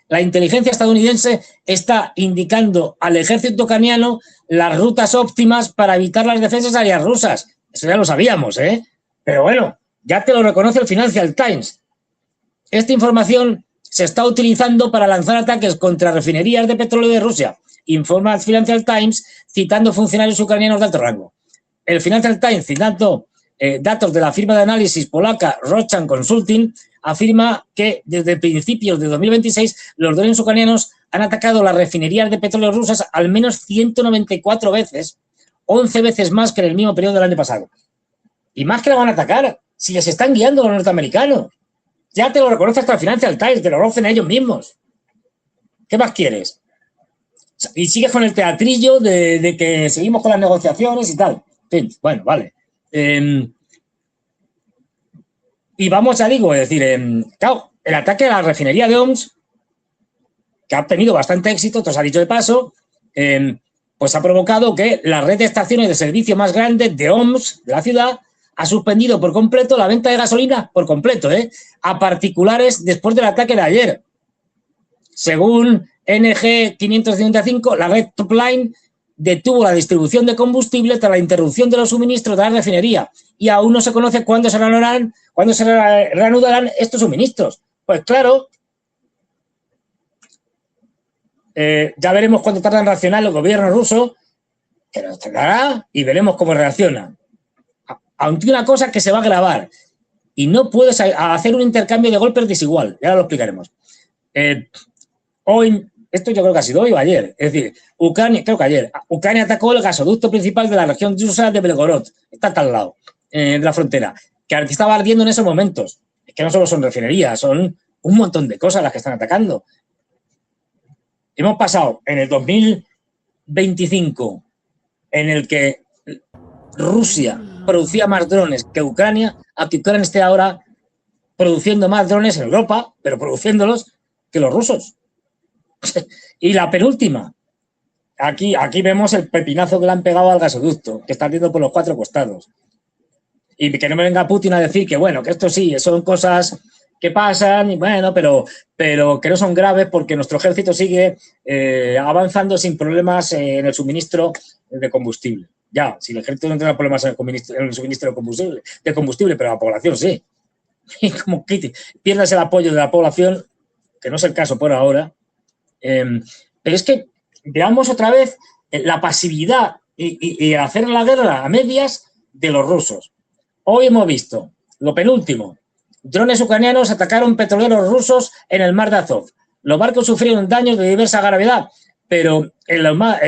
La inteligencia estadounidense está indicando al ejército ucraniano las rutas óptimas para evitar las defensas aéreas rusas. Eso ya lo sabíamos, ¿eh? Pero bueno, ya te lo reconoce el Financial Times. Esta información se está utilizando para lanzar ataques contra refinerías de petróleo de Rusia, informa el Financial Times, citando funcionarios ucranianos de alto rango. El Financial Times, citando datos de la firma de análisis polaca Rochan Consulting, afirma que desde principios de 2026 los drones ucranianos han atacado las refinerías de petróleo rusas al menos 194 veces, 11 veces más que en el mismo periodo del año pasado. Y más que la van a atacar, si les están guiando los norteamericanos. Ya te lo reconoce hasta el Financial Times, te lo reconocen ellos mismos. ¿Qué más quieres? Y sigues con el teatrillo de que seguimos con las negociaciones y tal. En fin, bueno, vale. Y vamos, ya digo, es decir, claro, el ataque a la refinería de Oms, que ha tenido bastante éxito, te os ha dicho de paso, pues ha provocado que la red de estaciones de servicio más grande de Oms, de la ciudad, ha suspendido por completo la venta de gasolina, por completo, a particulares después del ataque de ayer. Según NG 555, la red Topline detuvo la distribución de combustible tras la interrupción de los suministros de la refinería y aún no se conoce cuándo se reanudarán estos suministros. Pues claro, ya veremos cuánto tarda en reaccionar el gobierno ruso, que nos tardará y veremos cómo reacciona. Aunque una cosa que se va a grabar y no puedes hacer un intercambio de golpes desigual, ya lo explicaremos. Hoy, esto yo creo que ha sido hoy o ayer, es decir, Ucrania, creo que ayer, Ucrania atacó el gasoducto principal de la región rusa de Belgorod, está al lado de la frontera, que estaba ardiendo en esos momentos. Es que no solo son refinerías, son un montón de cosas las que están atacando. Hemos pasado en el 2025, en el que Rusia producía más drones que Ucrania, a que Ucrania esté ahora produciendo más drones en Europa, pero produciéndolos que los rusos. Y la penúltima, aquí vemos el pepinazo que le han pegado al gasoducto, que está ardiendo por los 4 costados. Y que no me venga Putin a decir que, bueno, que esto sí, son cosas que pasan, y bueno, pero que no son graves porque nuestro ejército sigue avanzando sin problemas en el suministro de combustible. Ya, si el ejército no tiene problemas en el suministro de combustible, pero la población sí. Y como que pierdas el apoyo de la población, que no es el caso por ahora. Pero es que veamos otra vez la pasividad y hacer la guerra a medias de los rusos. Hoy hemos visto, lo penúltimo, drones ucranianos atacaron petroleros rusos en el mar de Azov. Los barcos sufrieron daños de diversa gravedad, pero los más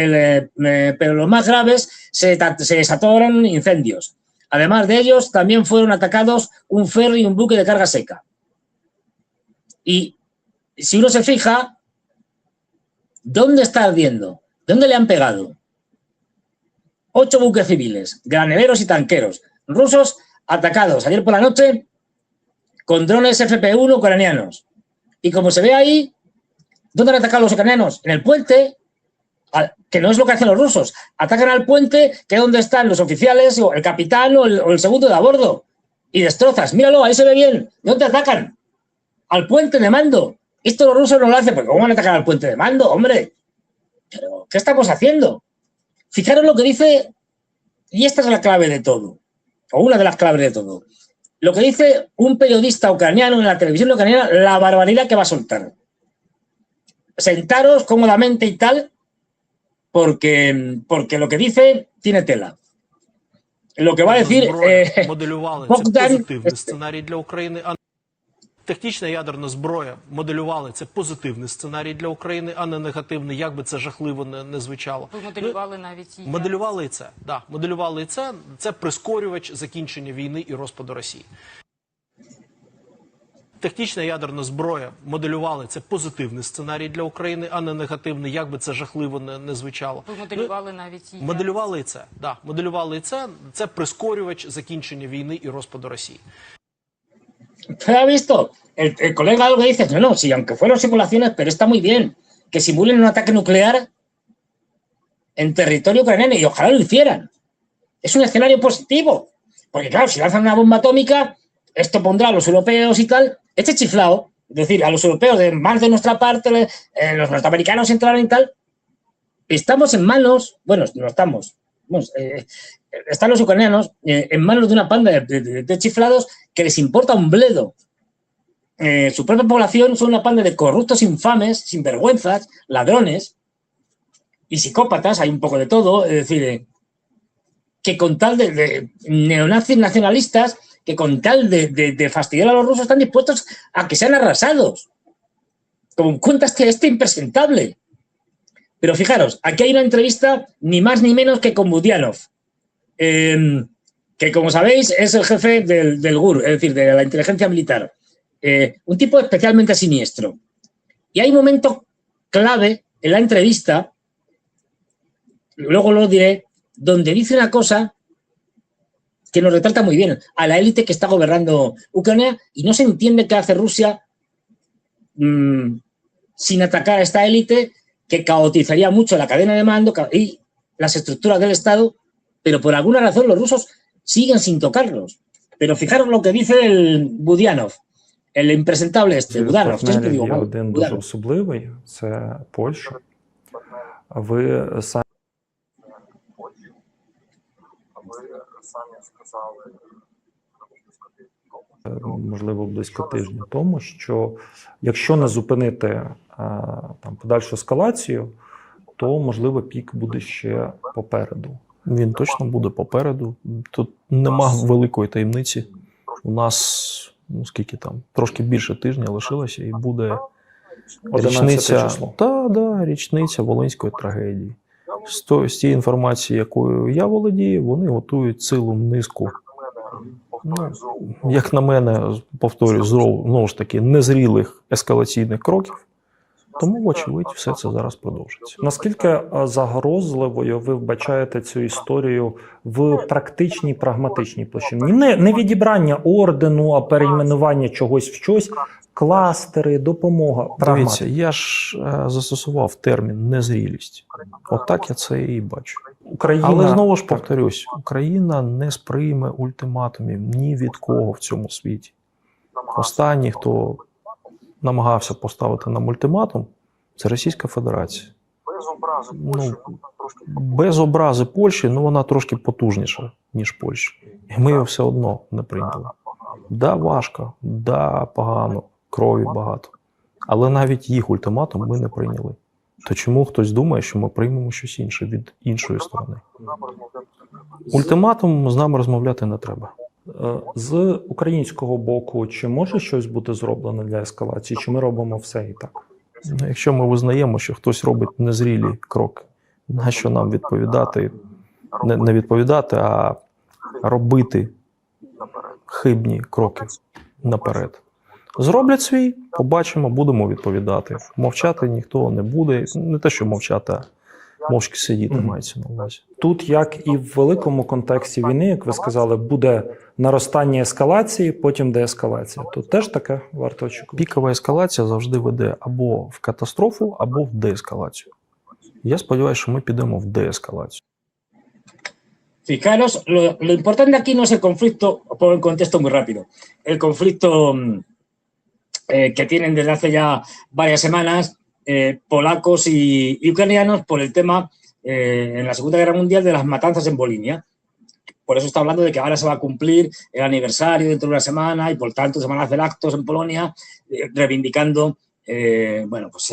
graves se desataron incendios. Además de ellos, también fueron atacados un ferry y un buque de carga seca. Y si uno se fija, ¿dónde está ardiendo? ¿Dónde le han pegado? 8 buques civiles, granaderos y tanqueros rusos atacados ayer por la noche con drones FP-1 ucranianos. Y como se ve ahí, ¿dónde han atacado los ucranianos? En el puente, que no es lo que hacen los rusos. Atacan al puente, que es donde están los oficiales, o el capitán o el segundo de a bordo. Y destrozas. Míralo, ahí se ve bien. ¿De dónde atacan? Al puente de mando. Esto los rusos no lo hacen, porque ¿cómo van a atacar al puente de mando, hombre? Pero, ¿qué estamos haciendo? Fijaros lo que dice, y esta es la clave de todo, o una de las claves de todo. Lo que dice un periodista ucraniano en la televisión ucraniana, la barbaridad que va a soltar. Sentaros cómodamente y tal, porque lo que dice tiene tela. Lo que va a decir Bogdan... Тактична ядерна зброя моделювали, це позитивний сценарій для України, а не негативний, як би це жахливо не звучало. Ви моделювали навіть і моделювали і це, да, моделювали і це. Це прискорювач закінчення війни і розпаду Росії. Тактична ядерна зброя моделювали, це позитивний сценарій для України, а не негативний, як би це жахливо не звучало. Ви моделювали навіть і моделювали і це, да, моделювали і це. Це прискорювач закінчення війни і розпаду Росії. ¿Pero ha visto? El colega algo dice, no, sí, aunque fueron simulaciones, pero está muy bien que simulen un ataque nuclear en territorio ucraniano y ojalá lo hicieran. Es un escenario positivo, porque claro, si lanzan una bomba atómica, esto pondrá a los europeos y tal, este chiflado, es decir, a los europeos de más de nuestra parte, los norteamericanos entraron y tal, estamos en manos, bueno, no estamos, están los ucranianos en manos de una panda de chiflados que les importa un bledo. Su propia población son una panda de corruptos infames, sinvergüenzas, ladrones y psicópatas, hay un poco de todo, es decir, que con tal de neonazis nacionalistas, que con tal de fastidiar a los rusos están dispuestos a que sean arrasados. Con cuentas que impresentable. Pero fijaros, aquí hay una entrevista ni más ni menos que con Budianov, que como sabéis es el jefe del GUR, es decir, de la inteligencia militar. Un tipo especialmente siniestro. Y hay un momento clave en la entrevista, luego lo diré, donde dice una cosa que nos retrata muy bien a la élite que está gobernando Ucrania y no se entiende qué hace Rusia sin atacar a esta élite que caotizaría mucho la cadena de mando y las estructuras del Estado, pero por alguna razón los rusos siguen sin tocarlos. Pero fijaros lo que dice el Budanov, el impresentable este, Budanov. Yo siempre digo, Є один дуже Budanov. особливий, це Польща. Ви самі можливо, близько тижня тому, що якщо не зупинити там подальшу ескалацію, то, можливо, пік буде ще попереду. Він точно буде попереду. Тут нема великої таємниці. У нас, ну скільки там, трошки більше тижня лишилося, і буде 11 річниця, число. річниця Волинської трагедії. З тієї інформації, якою я володію, вони готують цілу низку, ну, як на мене, повторюю, знову ж таки, незрілих ескалаційних кроків. Тому, вочевидь, все це зараз продовжиться. Наскільки загрозливою ви вбачаєте цю історію в практичній, прагматичній площині? Не відібрання ордену, а перейменування чогось в щось, кластери, допомога, Дивіться, прагматика. я ж застосував термін незрілість. Отак я це і бачу. Україна, Але знову ж так. повторюсь, Україна не сприйме ультиматумів ні від кого в цьому світі. Останній, хто намагався поставити нам ультиматум, це Російська Федерація. Ну, без образи Польщі, ну вона трошки потужніша, ніж Польща. І ми його все одно не прийняли. Да, важко, да, погано, крові багато. Але навіть їх ультиматум ми не прийняли. То чому хтось думає, що ми приймемо щось інше від іншої сторони? Ультиматум з нами розмовляти не треба. З українського боку, чи може щось бути зроблено для ескалації, чи ми робимо все і так? Ну, якщо ми визнаємо, що хтось робить незрілі кроки, нащо нам відповідати, не відповідати, а робити хибні кроки наперед? Зроблять свій, побачимо, будемо відповідати. Мовчати ніхто не буде. Не те, що мовчати, а мовчки сидіти мається на увазі. Тут, як і в великому контексті війни, як ви сказали, буде наростання ескалації, потім деескалація. Тут теж таке варто очікувати. Пікова ескалація завжди веде або в катастрофу, або в деескалацію. Я сподіваюся, що ми підемо в деескалацію. Fijaros, lo importante aquí no es el conflicto, pongo el contexto muy rápido, el conflicto que tienen desde hace ya varias semanas polacos y ucranianos por el tema en la Segunda Guerra Mundial de las matanzas en Volhynia. Por eso está hablando de que ahora se va a cumplir el aniversario dentro de una semana y por tanto se van a hacer actos en Polonia reivindicando bueno, pues,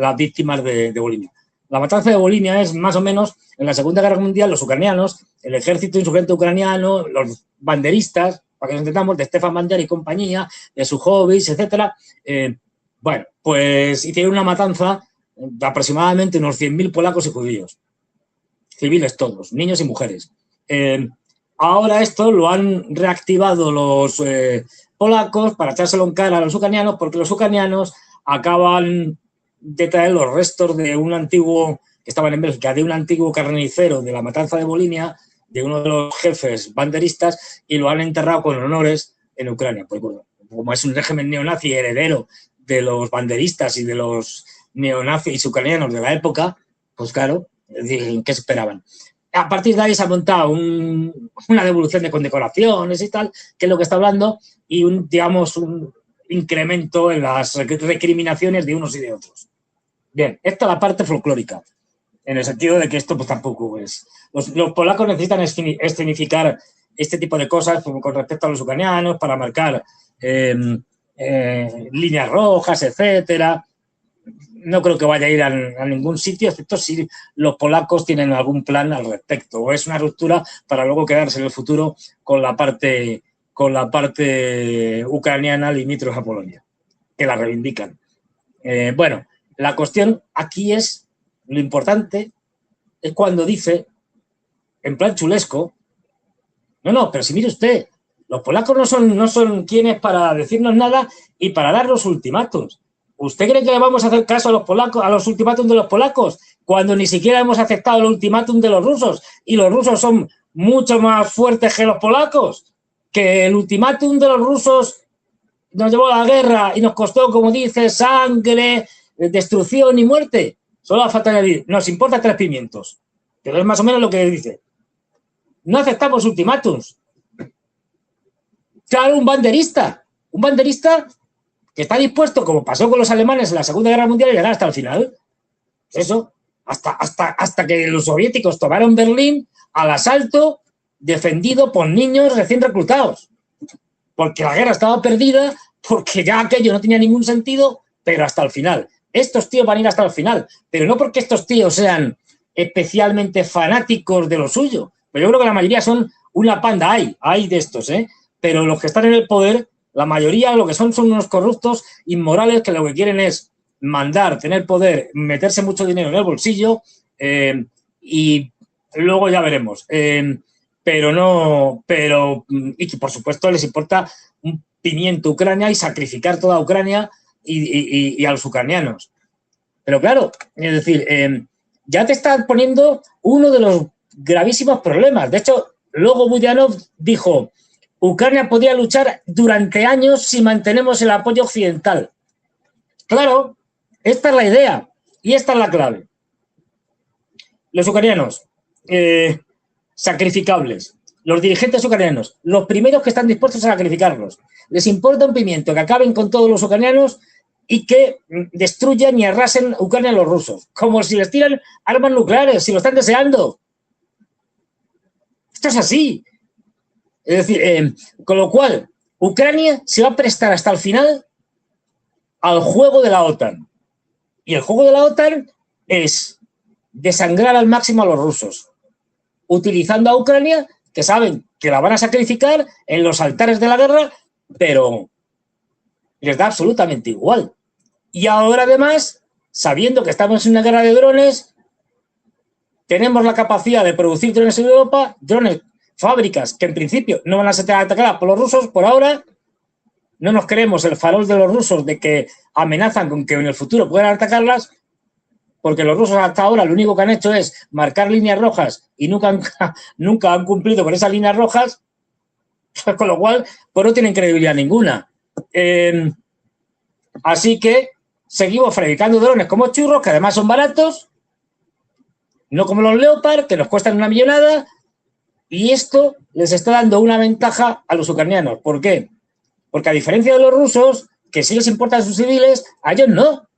las víctimas de Volhynia. La matanza de Volhynia es más o menos, en la Segunda Guerra Mundial, los ucranianos, el ejército insurgente ucraniano, los banderistas, para que nos entendamos, de Stefan Bandera y compañía, de Sujovic, etcétera, bueno, pues hicieron una matanza de aproximadamente unos 100.000 polacos y judíos, civiles todos, niños y mujeres. Ahora esto lo han reactivado los polacos para echárselo en cara a los ucranianos, porque los ucranianos acaban de traer los restos de un antiguo, que estaban en Bélgica, de un antiguo carnicero de la matanza de Volhynia, de uno de los jefes banderistas, y lo han enterrado con honores en Ucrania. Pues bueno, como es un régimen neonazi heredero de los banderistas y de los neonazis ucranianos de la época, pues claro, ¿qué esperaban? A partir de ahí se ha montado una devolución de condecoraciones y tal, que es lo que está hablando, y digamos, un incremento en las recriminaciones de unos y de otros. Bien, esta es la parte folclórica, en el sentido de que esto pues tampoco es... Los polacos necesitan escenificar este tipo de cosas como con respecto a los ucranianos para marcar líneas rojas, etcétera. No creo que vaya a ir a ningún sitio, excepto si los polacos tienen algún plan al respecto, o es una ruptura para luego quedarse en el futuro con la parte ucraniana limítrofe a Polonia, que la reivindican. Bueno, la cuestión aquí es, lo importante es cuando dice, en plan chulesco, no, pero si mire usted, los polacos no son quienes para decirnos nada y para dar los ultimátums. ¿Usted cree que le vamos a hacer caso a los polacos, a los ultimátums de los polacos, cuando ni siquiera hemos aceptado el ultimátum de los rusos? Y los rusos son mucho más fuertes que los polacos. Que el ultimátum de los rusos nos llevó a la guerra y nos costó, como dice, sangre, destrucción y muerte. Solo falta añadir, nos importa 3 pimientos. Pero es más o menos lo que dice. No aceptamos ultimátums. Claro, un banderista que está dispuesto, como pasó con los alemanes en la Segunda Guerra Mundial, a llegar hasta el final. Eso, hasta que los soviéticos tomaron Berlín al asalto, defendido por niños recién reclutados. Porque la guerra estaba perdida, porque ya aquello no tenía ningún sentido, pero hasta el final. Estos tíos van a ir hasta el final, pero no porque estos tíos sean especialmente fanáticos de lo suyo. Pero yo creo que la mayoría son una panda, hay de estos, ¿eh? Pero los que están en el poder, la mayoría lo que son unos corruptos inmorales que lo que quieren es mandar, tener poder, meterse mucho dinero en el bolsillo y luego ya veremos. Y que por supuesto les importa un pimiento Ucrania y sacrificar toda Ucrania y a los ucranianos. Pero claro, es decir, ya te están poniendo uno de los gravísimos problemas. De hecho, luego Buyanov dijo: Ucrania podría luchar durante años si mantenemos el apoyo occidental. Claro, esta es la idea y esta es la clave. Los ucranianos, sacrificables. Los dirigentes ucranianos, los primeros que están dispuestos a sacrificarlos. Les importa un pimiento que acaben con todos los ucranianos y que destruyan y arrasen Ucrania a los rusos. Como si les tiran armas nucleares, si lo están deseando. Esto es así. Es decir, con lo cual, Ucrania se va a prestar hasta el final al juego de la OTAN. Y el juego de la OTAN es desangrar al máximo a los rusos, utilizando a Ucrania, que saben que la van a sacrificar en los altares de la guerra, pero les da absolutamente igual. Y ahora, además, sabiendo que estamos en una guerra de drones, tenemos la capacidad de producir drones en Europa, drones, fábricas que en principio no van a ser atacadas por los rusos por ahora. No nos creemos el farol de los rusos de que amenazan con que en el futuro puedan atacarlas, porque los rusos hasta ahora lo único que han hecho es marcar líneas rojas y nunca han cumplido con esas líneas rojas, con lo cual pues no tienen credibilidad ninguna. Así que seguimos fabricando drones como churros, que además son baratos, no como los Leopard, que nos cuestan una millonada, y esto les está dando una ventaja a los ucranianos. ¿Por qué? Porque a diferencia de los rusos, que sí les importan sus civiles, a ellos no.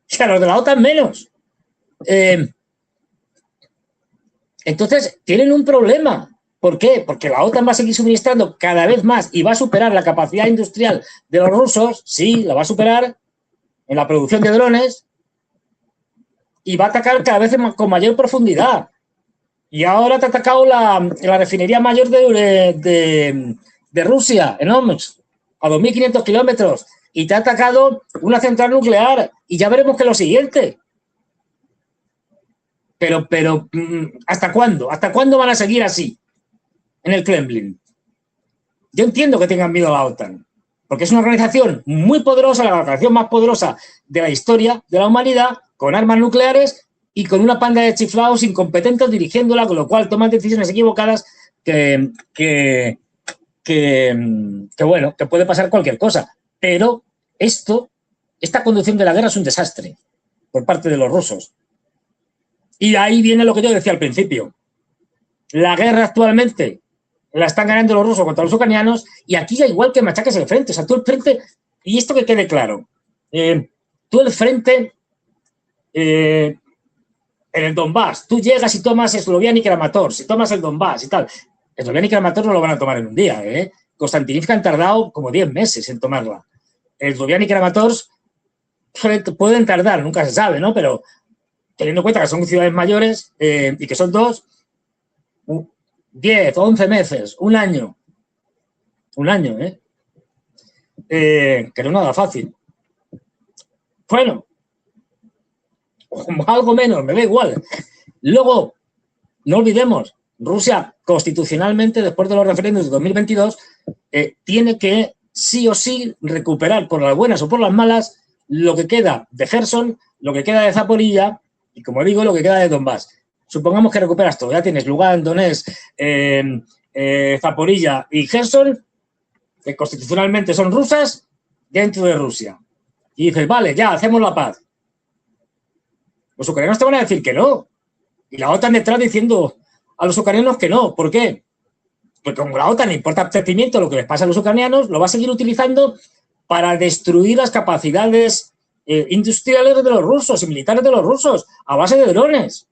Y a los de la OTAN menos. Entonces, tienen un problema. ¿Por qué? Porque la OTAN va a seguir suministrando cada vez más y va a superar la capacidad industrial de los rusos, sí, la va a superar en la producción de drones, y va a atacar cada vez con mayor profundidad. Y ahora te ha atacado la refinería mayor de Rusia, en Omsk, a 2.500 kilómetros, y te ha atacado una central nuclear, y ya veremos qué es lo siguiente. Pero, ¿hasta cuándo? ¿Hasta cuándo van a seguir así en el Kremlin? Yo entiendo que tengan miedo a la OTAN, porque es una organización muy poderosa, la organización más poderosa de la historia de la humanidad, con armas nucleares y con una panda de chiflados incompetentes dirigiéndola, con lo cual toman decisiones equivocadas que puede pasar cualquier cosa. Pero esta conducción de la guerra es un desastre por parte de los rusos. Y ahí viene lo que yo decía al principio. La guerra actualmente la están ganando los rusos contra los ucranianos, y aquí ya igual que machaques el frente. O sea, tú el frente, y esto que quede claro, tú el frente en el Donbass, tú llegas y tomas Sloviansk y Kramatorsk, si tomas el Donbass y tal. Sloviansk y Kramatorsk no lo van a tomar en un día, ¿eh? Konstantinivka han tardado como 10 meses en tomarla. Sloviansk y Kramatorsk pueden tardar, nunca se sabe, ¿no? Pero teniendo en cuenta que son ciudades mayores y que son 10, 11 meses, un año, ¿eh? Que no es nada fácil. Bueno, algo menos, me da igual. Luego, no olvidemos, Rusia constitucionalmente, después de los referéndums de 2022, tiene que sí o sí recuperar, por las buenas o por las malas, lo que queda de Gerson, lo que queda de Zaporilla y, como digo, lo que queda de Donbass. Supongamos que recuperas todo, ya tienes Lugansk, Donetsk, Zaporilla y Gerson, que constitucionalmente son rusas, dentro de Rusia. Y dices, vale, ya, hacemos la paz. Los ucranianos te van a decir que no. Y la OTAN detrás diciendo a los ucranianos que no. ¿Por qué? Pues como a la OTAN le importa abstecimiento lo que les pasa a los ucranianos, lo va a seguir utilizando para destruir las capacidades industriales de los rusos y militares de los rusos a base de drones.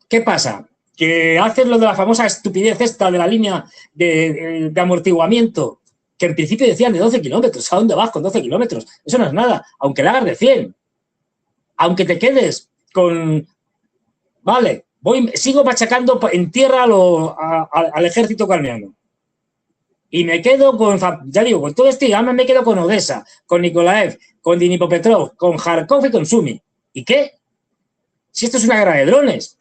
¿Qué pasa? Que hacen lo de la famosa estupidez esta de la línea de amortiguamiento, que en principio decían de 12 kilómetros. ¿A dónde vas con 12 kilómetros? Eso no es nada, aunque la hagas de 100. Aunque te quedes con... Vale, sigo machacando en tierra al ejército ucraniano. Y me quedo con, ya digo, con todo este gama me quedo con Odessa, con Nikolaev, con Dnipropetrovsk, con Kharkov y con Sumy. ¿Y qué? Si esto es una guerra de drones.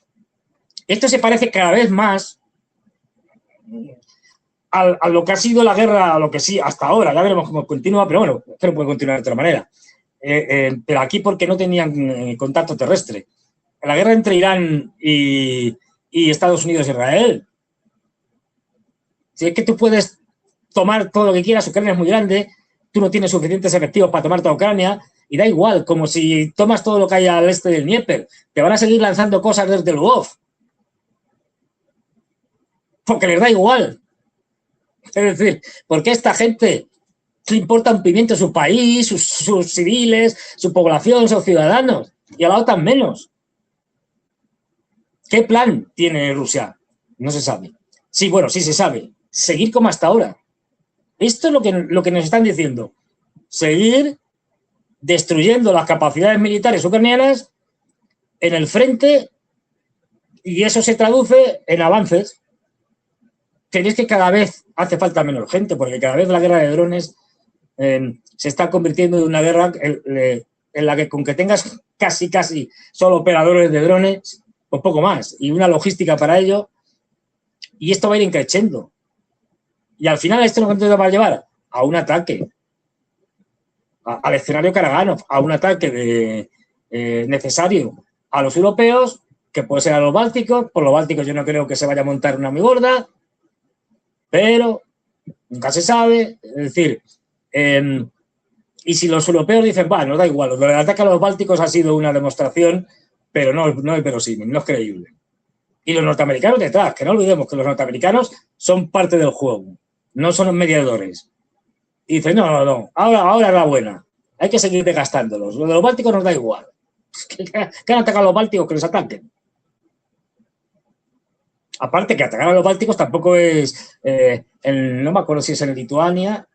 Esto se parece cada vez más a lo que ha sido la guerra, a lo que sí, hasta ahora. Ya veremos cómo continúa, pero bueno, esto no puede continuar de otra manera. Pero aquí porque no tenían contacto terrestre. La guerra entre Irán y Estados Unidos e Israel. Si es que tú puedes tomar todo lo que quieras, Ucrania es muy grande, tú no tienes suficientes efectivos para tomar toda Ucrania, y da igual, como si tomas todo lo que hay al este del Dnieper, te van a seguir lanzando cosas desde Lvov. Porque les da igual. Es decir, porque a esta gente le importa un pimiento su país, sus civiles, su población, sus ciudadanos, y a la OTAN menos. ¿Qué plan tiene Rusia? No se sabe. Sí, bueno, sí se sabe. Seguir como hasta ahora. Esto es lo que nos están diciendo. Seguir destruyendo las capacidades militares ucranianas en el frente, y eso se traduce en avances. Tenéis que cada vez hace falta menos gente, porque cada vez la guerra de drones se está convirtiendo en una guerra en la que con que tengas casi solo operadores de drones, pues poco más, y una logística para ello, y esto va a ir creciendo. Y al final esto nos va a llevar a un ataque, al escenario Karaganov, a un ataque necesario a los europeos, que puede ser a los bálticos. Por los bálticos yo no creo que se vaya a montar una muy gorda, pero nunca se sabe. Es decir, y si los europeos dicen, bueno, nos da igual, lo del ataque a los bálticos ha sido una demostración, pero no es verosímil, no es creíble. Y los norteamericanos detrás, que no olvidemos que los norteamericanos son parte del juego, no son los mediadores. Y dicen, no, ahora es la buena, hay que seguir desgastándolos. Lo de los bálticos nos da igual. Que han atacado a los bálticos, que les ataquen. Aparte que atacar a los bálticos tampoco es, no me acuerdo si es en Lituania,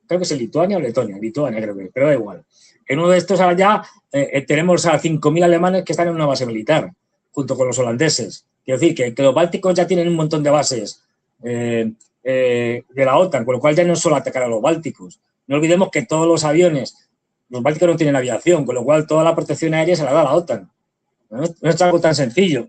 creo que es en Lituania o Letonia, Lituania creo que, pero da igual. En uno de estos allá tenemos a 5.000 alemanes que están en una base militar, junto con los holandeses. Quiero decir que los bálticos ya tienen un montón de bases de la OTAN, con lo cual ya no es solo atacar a los bálticos. No olvidemos que todos los aviones, los bálticos no tienen aviación, con lo cual toda la protección aérea se la da a la OTAN. No es algo tan sencillo.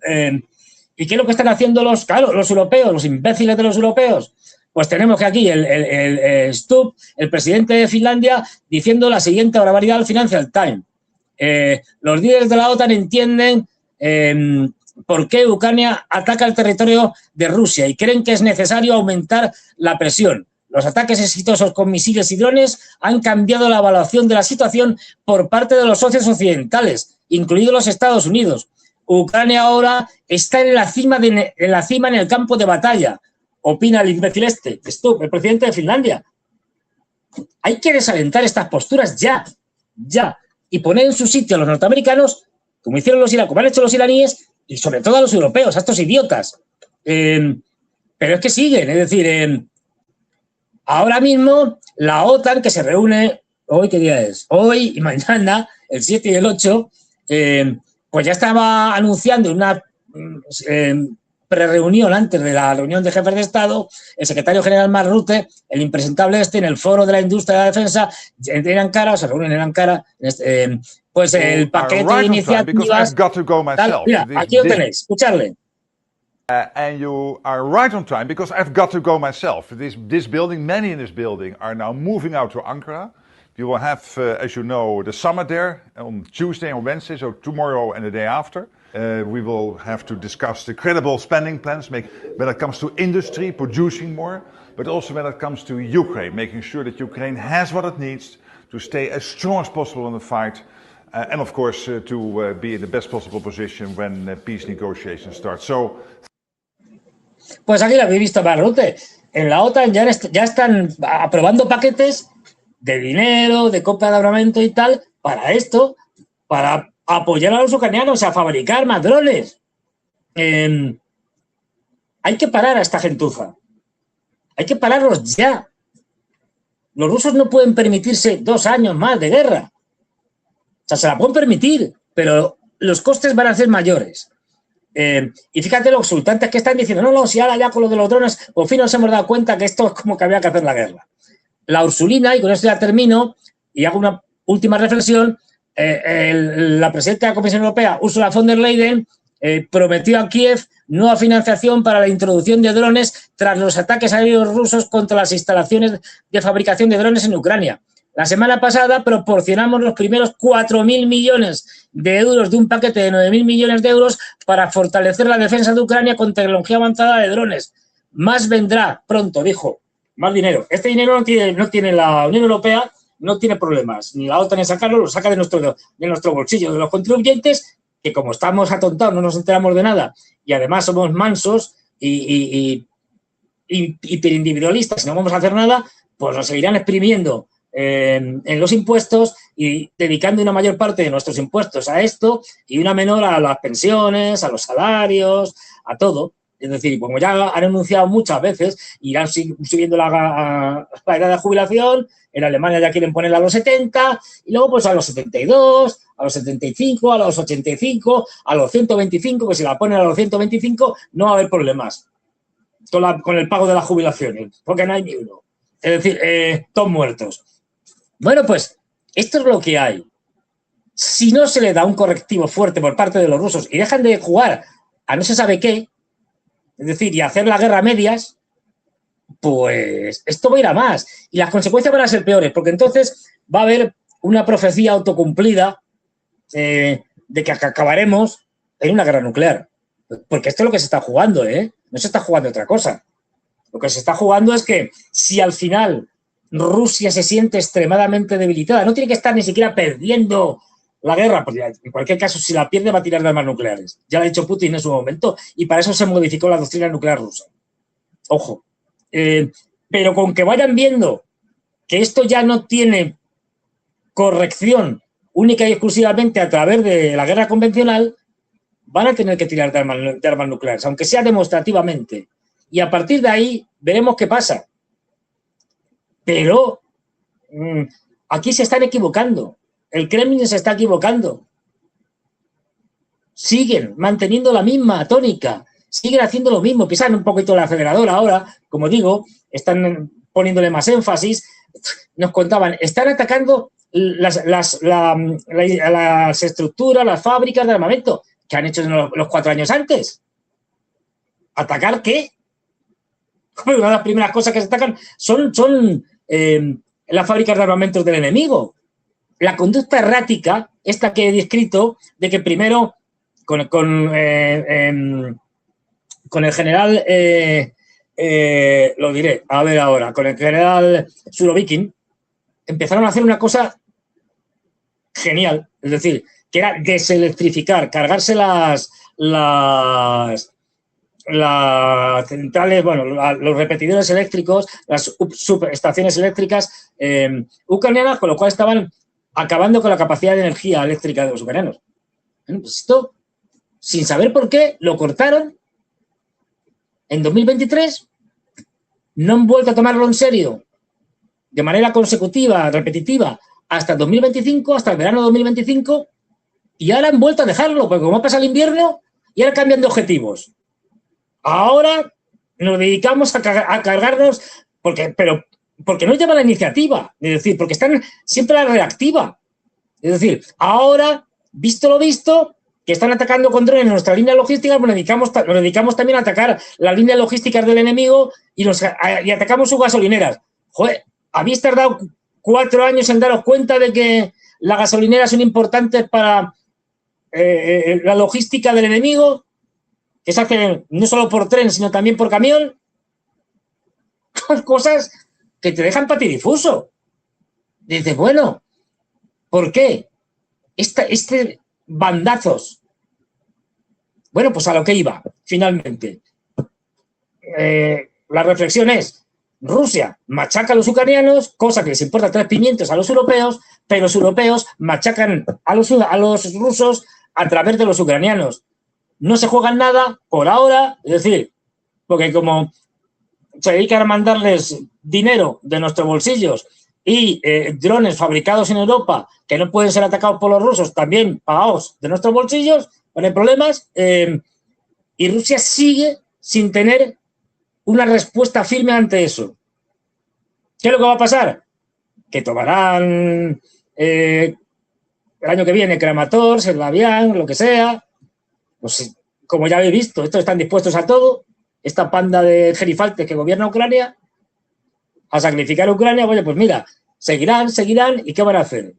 ¿Y qué es lo que están haciendo los europeos, los imbéciles de los europeos? Pues tenemos que aquí el Stubb, el presidente de Finlandia, diciendo la siguiente barbaridad al Financial Times. Los líderes de la OTAN entienden por qué Ucrania ataca el territorio de Rusia y creen que es necesario aumentar la presión. Los ataques exitosos con misiles y drones han cambiado la evaluación de la situación por parte de los socios occidentales, incluidos los Estados Unidos. Ucrania ahora está en la cima en el campo de batalla, opina el imbécil Stubb, el presidente de Finlandia. Hay que desalentar estas posturas ya, y poner en su sitio a los norteamericanos, como han hecho los iraníes, y sobre todo a los europeos, a estos idiotas. Pero es que siguen, es decir, ahora mismo la OTAN, que se reúne, ¿hoy qué día es? Hoy y mañana, el 7 y el 8, pues ya estaba anunciando una prereunión antes de la reunión de jefes de Estado, el secretario general Mark Rutte, el impresentable en el foro de la industria de la defensa, en Ankara, se reúnen en Ankara, pues el paquete de iniciativas. Mira, aquí lo tenéis, escucharle. And you are right on time because I've got to go myself. This building, many in this building are now moving out to Ankara. You will have, as you know, the summit there on Tuesday and Wednesday, so tomorrow and the day after. We will have to discuss the credible spending plans, when it comes to industry, producing more, but also when it comes to Ukraine, making sure that Ukraine has what it needs to stay as strong as possible in the fight, and of course to be in the best possible position when peace negotiations start. So. Pues aquí lo habéis visto, Marrute. En la OTAN ya están aprobando paquetes de dinero, de compra de armamento y tal, para esto, para apoyar a los ucranianos a fabricar más drones. Hay que parar a esta gentuza. Hay que pararlos ya. Los rusos no pueden permitirse 2 años más de guerra. O sea, se la pueden permitir, pero los costes van a ser mayores. Y fíjate lo exultantes que están diciendo, no, si ahora ya con lo de los drones, por fin nos hemos dado cuenta que esto es como que había que hacer la guerra. La Ursulina, y con esto ya termino, y hago una última reflexión, la presidenta de la Comisión Europea, Ursula von der Leyen, prometió a Kiev nueva financiación para la introducción de drones tras los ataques aéreos rusos contra las instalaciones de fabricación de drones en Ucrania. La semana pasada proporcionamos los primeros 4.000 millones de euros de un paquete de 9.000 millones de euros para fortalecer la defensa de Ucrania con tecnología avanzada de drones. Más vendrá pronto, dijo. Más dinero. Este dinero no tiene la Unión Europea, no tiene problemas. Ni la OTAN en sacarlo, lo saca de nuestro bolsillo, de los contribuyentes, que como estamos atontados, no nos enteramos de nada, y además somos mansos y hiperindividualistas, y no vamos a hacer nada, pues nos seguirán exprimiendo en los impuestos y dedicando una mayor parte de nuestros impuestos a esto y una menor a las pensiones, a los salarios, a todo. Es decir, como ya han anunciado muchas veces, irán subiendo la edad de jubilación. En Alemania ya quieren ponerla a los 70 y luego pues a los 72, a los 75, a los 85, a los 125, que si la ponen a los 125 no va a haber problemas con el pago de las jubilaciones, porque no hay ni uno. Es decir, todos muertos. Bueno, pues esto es lo que hay. Si no se le da un correctivo fuerte por parte de los rusos y dejan de jugar a no se sabe qué, es decir, y hacer la guerra a medias, pues esto va a ir a más. Y las consecuencias van a ser peores, porque entonces va a haber una profecía autocumplida de que acabaremos en una guerra nuclear. Porque esto es lo que se está jugando, ¿eh? No se está jugando otra cosa. Lo que se está jugando es que si al final Rusia se siente extremadamente debilitada, no tiene que estar ni siquiera perdiendo la guerra, porque en cualquier caso, si la pierde, va a tirar de armas nucleares. Ya lo ha dicho Putin en su momento, y para eso se modificó la doctrina nuclear rusa. Ojo. Pero con que vayan viendo que esto ya no tiene corrección única y exclusivamente a través de la guerra convencional, van a tener que tirar de armas nucleares, aunque sea demostrativamente. Y a partir de ahí veremos qué pasa. Pero aquí se están equivocando. El Kremlin se está equivocando. Siguen manteniendo la misma tónica. Siguen haciendo lo mismo. Pisan un poquito el acelerador ahora. Como digo, están poniéndole más énfasis. Nos contaban, están atacando las estructuras, las fábricas de armamento que han hecho los 4 años antes. ¿Atacar qué? Una de las primeras cosas que se atacan son las fábricas de armamentos del enemigo. La conducta errática, esta que he descrito, de que primero con el general, lo diré, a ver ahora, con el general Surovikin, empezaron a hacer una cosa genial, es decir, que era deselectrificar, cargarse las centrales, bueno, los repetidores eléctricos, las subestaciones eléctricas ucranianas, con lo cual estaban acabando con la capacidad de energía eléctrica de los ucranianos. Bueno, pues esto, sin saber por qué, lo cortaron en 2023, no han vuelto a tomarlo en serio de manera consecutiva, repetitiva, hasta 2025, hasta el verano de 2025, y ahora han vuelto a dejarlo, porque como pasa el invierno, y ahora cambian de objetivos. Ahora nos dedicamos a cargarnos, porque no lleva la iniciativa, es decir, porque están siempre a la reactiva. Es decir, ahora, visto lo visto, que están atacando con drones nuestra línea logística, nos dedicamos también a atacar las líneas logísticas del enemigo y atacamos sus gasolineras. Joder, ¿habéis tardado 4 años en daros cuenta de que las gasolineras son importantes para la logística del enemigo? Que se hacen no solo por tren, sino también por camión. Cosas que te dejan patidifuso. Dices, bueno, ¿por qué? Este bandazos. Bueno, pues a lo que iba, finalmente. la reflexión es, Rusia machaca a los ucranianos, cosa que les importa 3 pimientos a los europeos, pero los europeos machacan a los rusos a través de los ucranianos. No se juegan nada por ahora, es decir, porque como se dedican a mandarles dinero de nuestros bolsillos y drones fabricados en Europa que no pueden ser atacados por los rusos, también pagados de nuestros bolsillos, no hay problemas, y Rusia sigue sin tener una respuesta firme ante eso. ¿Qué es lo que va a pasar? Que tomarán el año que viene Kramatorsk, Slaviansk, lo que sea. Pues como ya habéis visto, estos están dispuestos a todo. Esta panda de gerifaltes que gobierna Ucrania, a sacrificar a Ucrania, oye, pues mira, seguirán, ¿y qué van a hacer?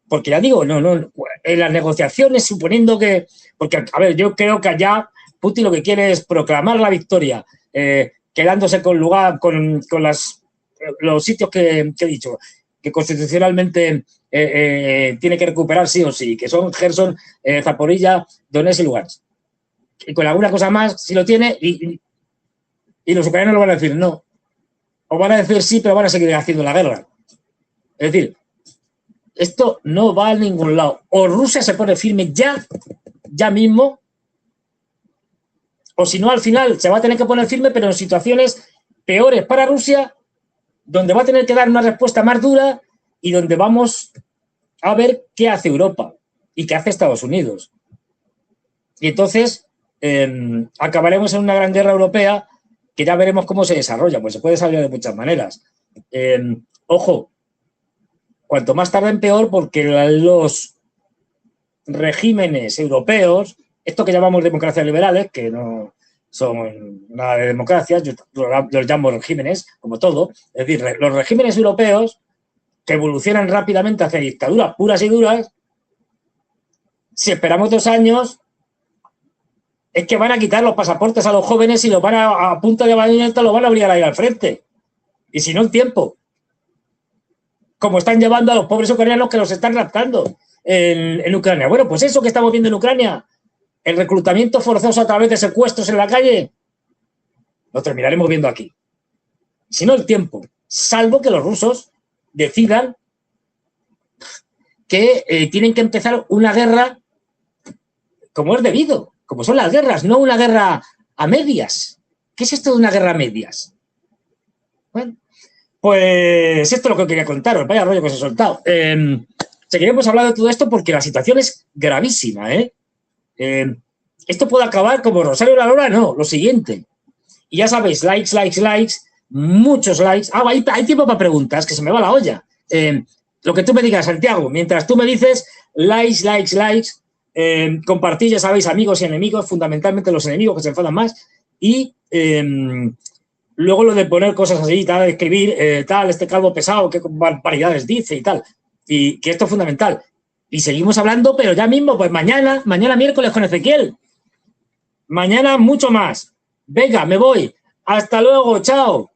Porque ya digo, no, en las negociaciones, suponiendo que... Porque, a ver, yo creo que allá Putin lo que quiere es proclamar la victoria, quedándose con los sitios que he dicho, que constitucionalmente tiene que recuperar sí o sí, que son Gerson, Zaporilla, Donetsk y Lugansk. Y con alguna cosa más, si lo tiene, y los ucranianos lo van a decir no. O van a decir sí, pero van a seguir haciendo la guerra. Es decir, esto no va a ningún lado. O Rusia se pone firme ya mismo, o si no, al final se va a tener que poner firme, pero en situaciones peores para Rusia, donde va a tener que dar una respuesta más dura y donde vamos a ver qué hace Europa y qué hace Estados Unidos. Y entonces acabaremos en una gran guerra europea que ya veremos cómo se desarrolla, pues se puede salir de muchas maneras. Ojo, cuanto más tarden peor, porque los regímenes europeos, esto que llamamos democracias liberales, que no son nada de democracias, yo los llamo regímenes, como todo, es decir, los regímenes europeos que evolucionan rápidamente hacia dictaduras puras y duras, si esperamos 2 años, es que van a quitar los pasaportes a los jóvenes y los van a punta de bayoneta, los van a obligar a ir al frente. Y si no, el tiempo. Como están llevando a los pobres ucranianos que los están raptando en Ucrania. Bueno, pues eso que estamos viendo en Ucrania, el reclutamiento forzoso a través de secuestros en la calle, lo terminaremos viendo aquí. Si no, el tiempo. Salvo que los rusos decidan que tienen que empezar una guerra como es debido, como son las guerras, no una guerra a medias. ¿Qué es esto de una guerra a medias? Bueno, pues esto es lo que quería contaros. Vaya rollo que os he soltado. Seguiremos hablando de todo esto porque la situación es gravísima, esto puede acabar como Rosario La Lora, no, lo siguiente. Y ya sabéis, likes, muchos likes. Hay tiempo para preguntas, que se me va la olla. Lo que tú me digas, Santiago, mientras tú me dices likes, compartir, ya sabéis, amigos y enemigos, fundamentalmente los enemigos que se enfadan más, y luego lo de poner cosas así, tal, escribir, este calvo pesado, qué barbaridades dice y tal, y que esto es fundamental. Y seguimos hablando, pero ya mismo, pues mañana miércoles con Ezequiel. Mañana mucho más. Venga, me voy. Hasta luego, chao.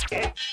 Yeah.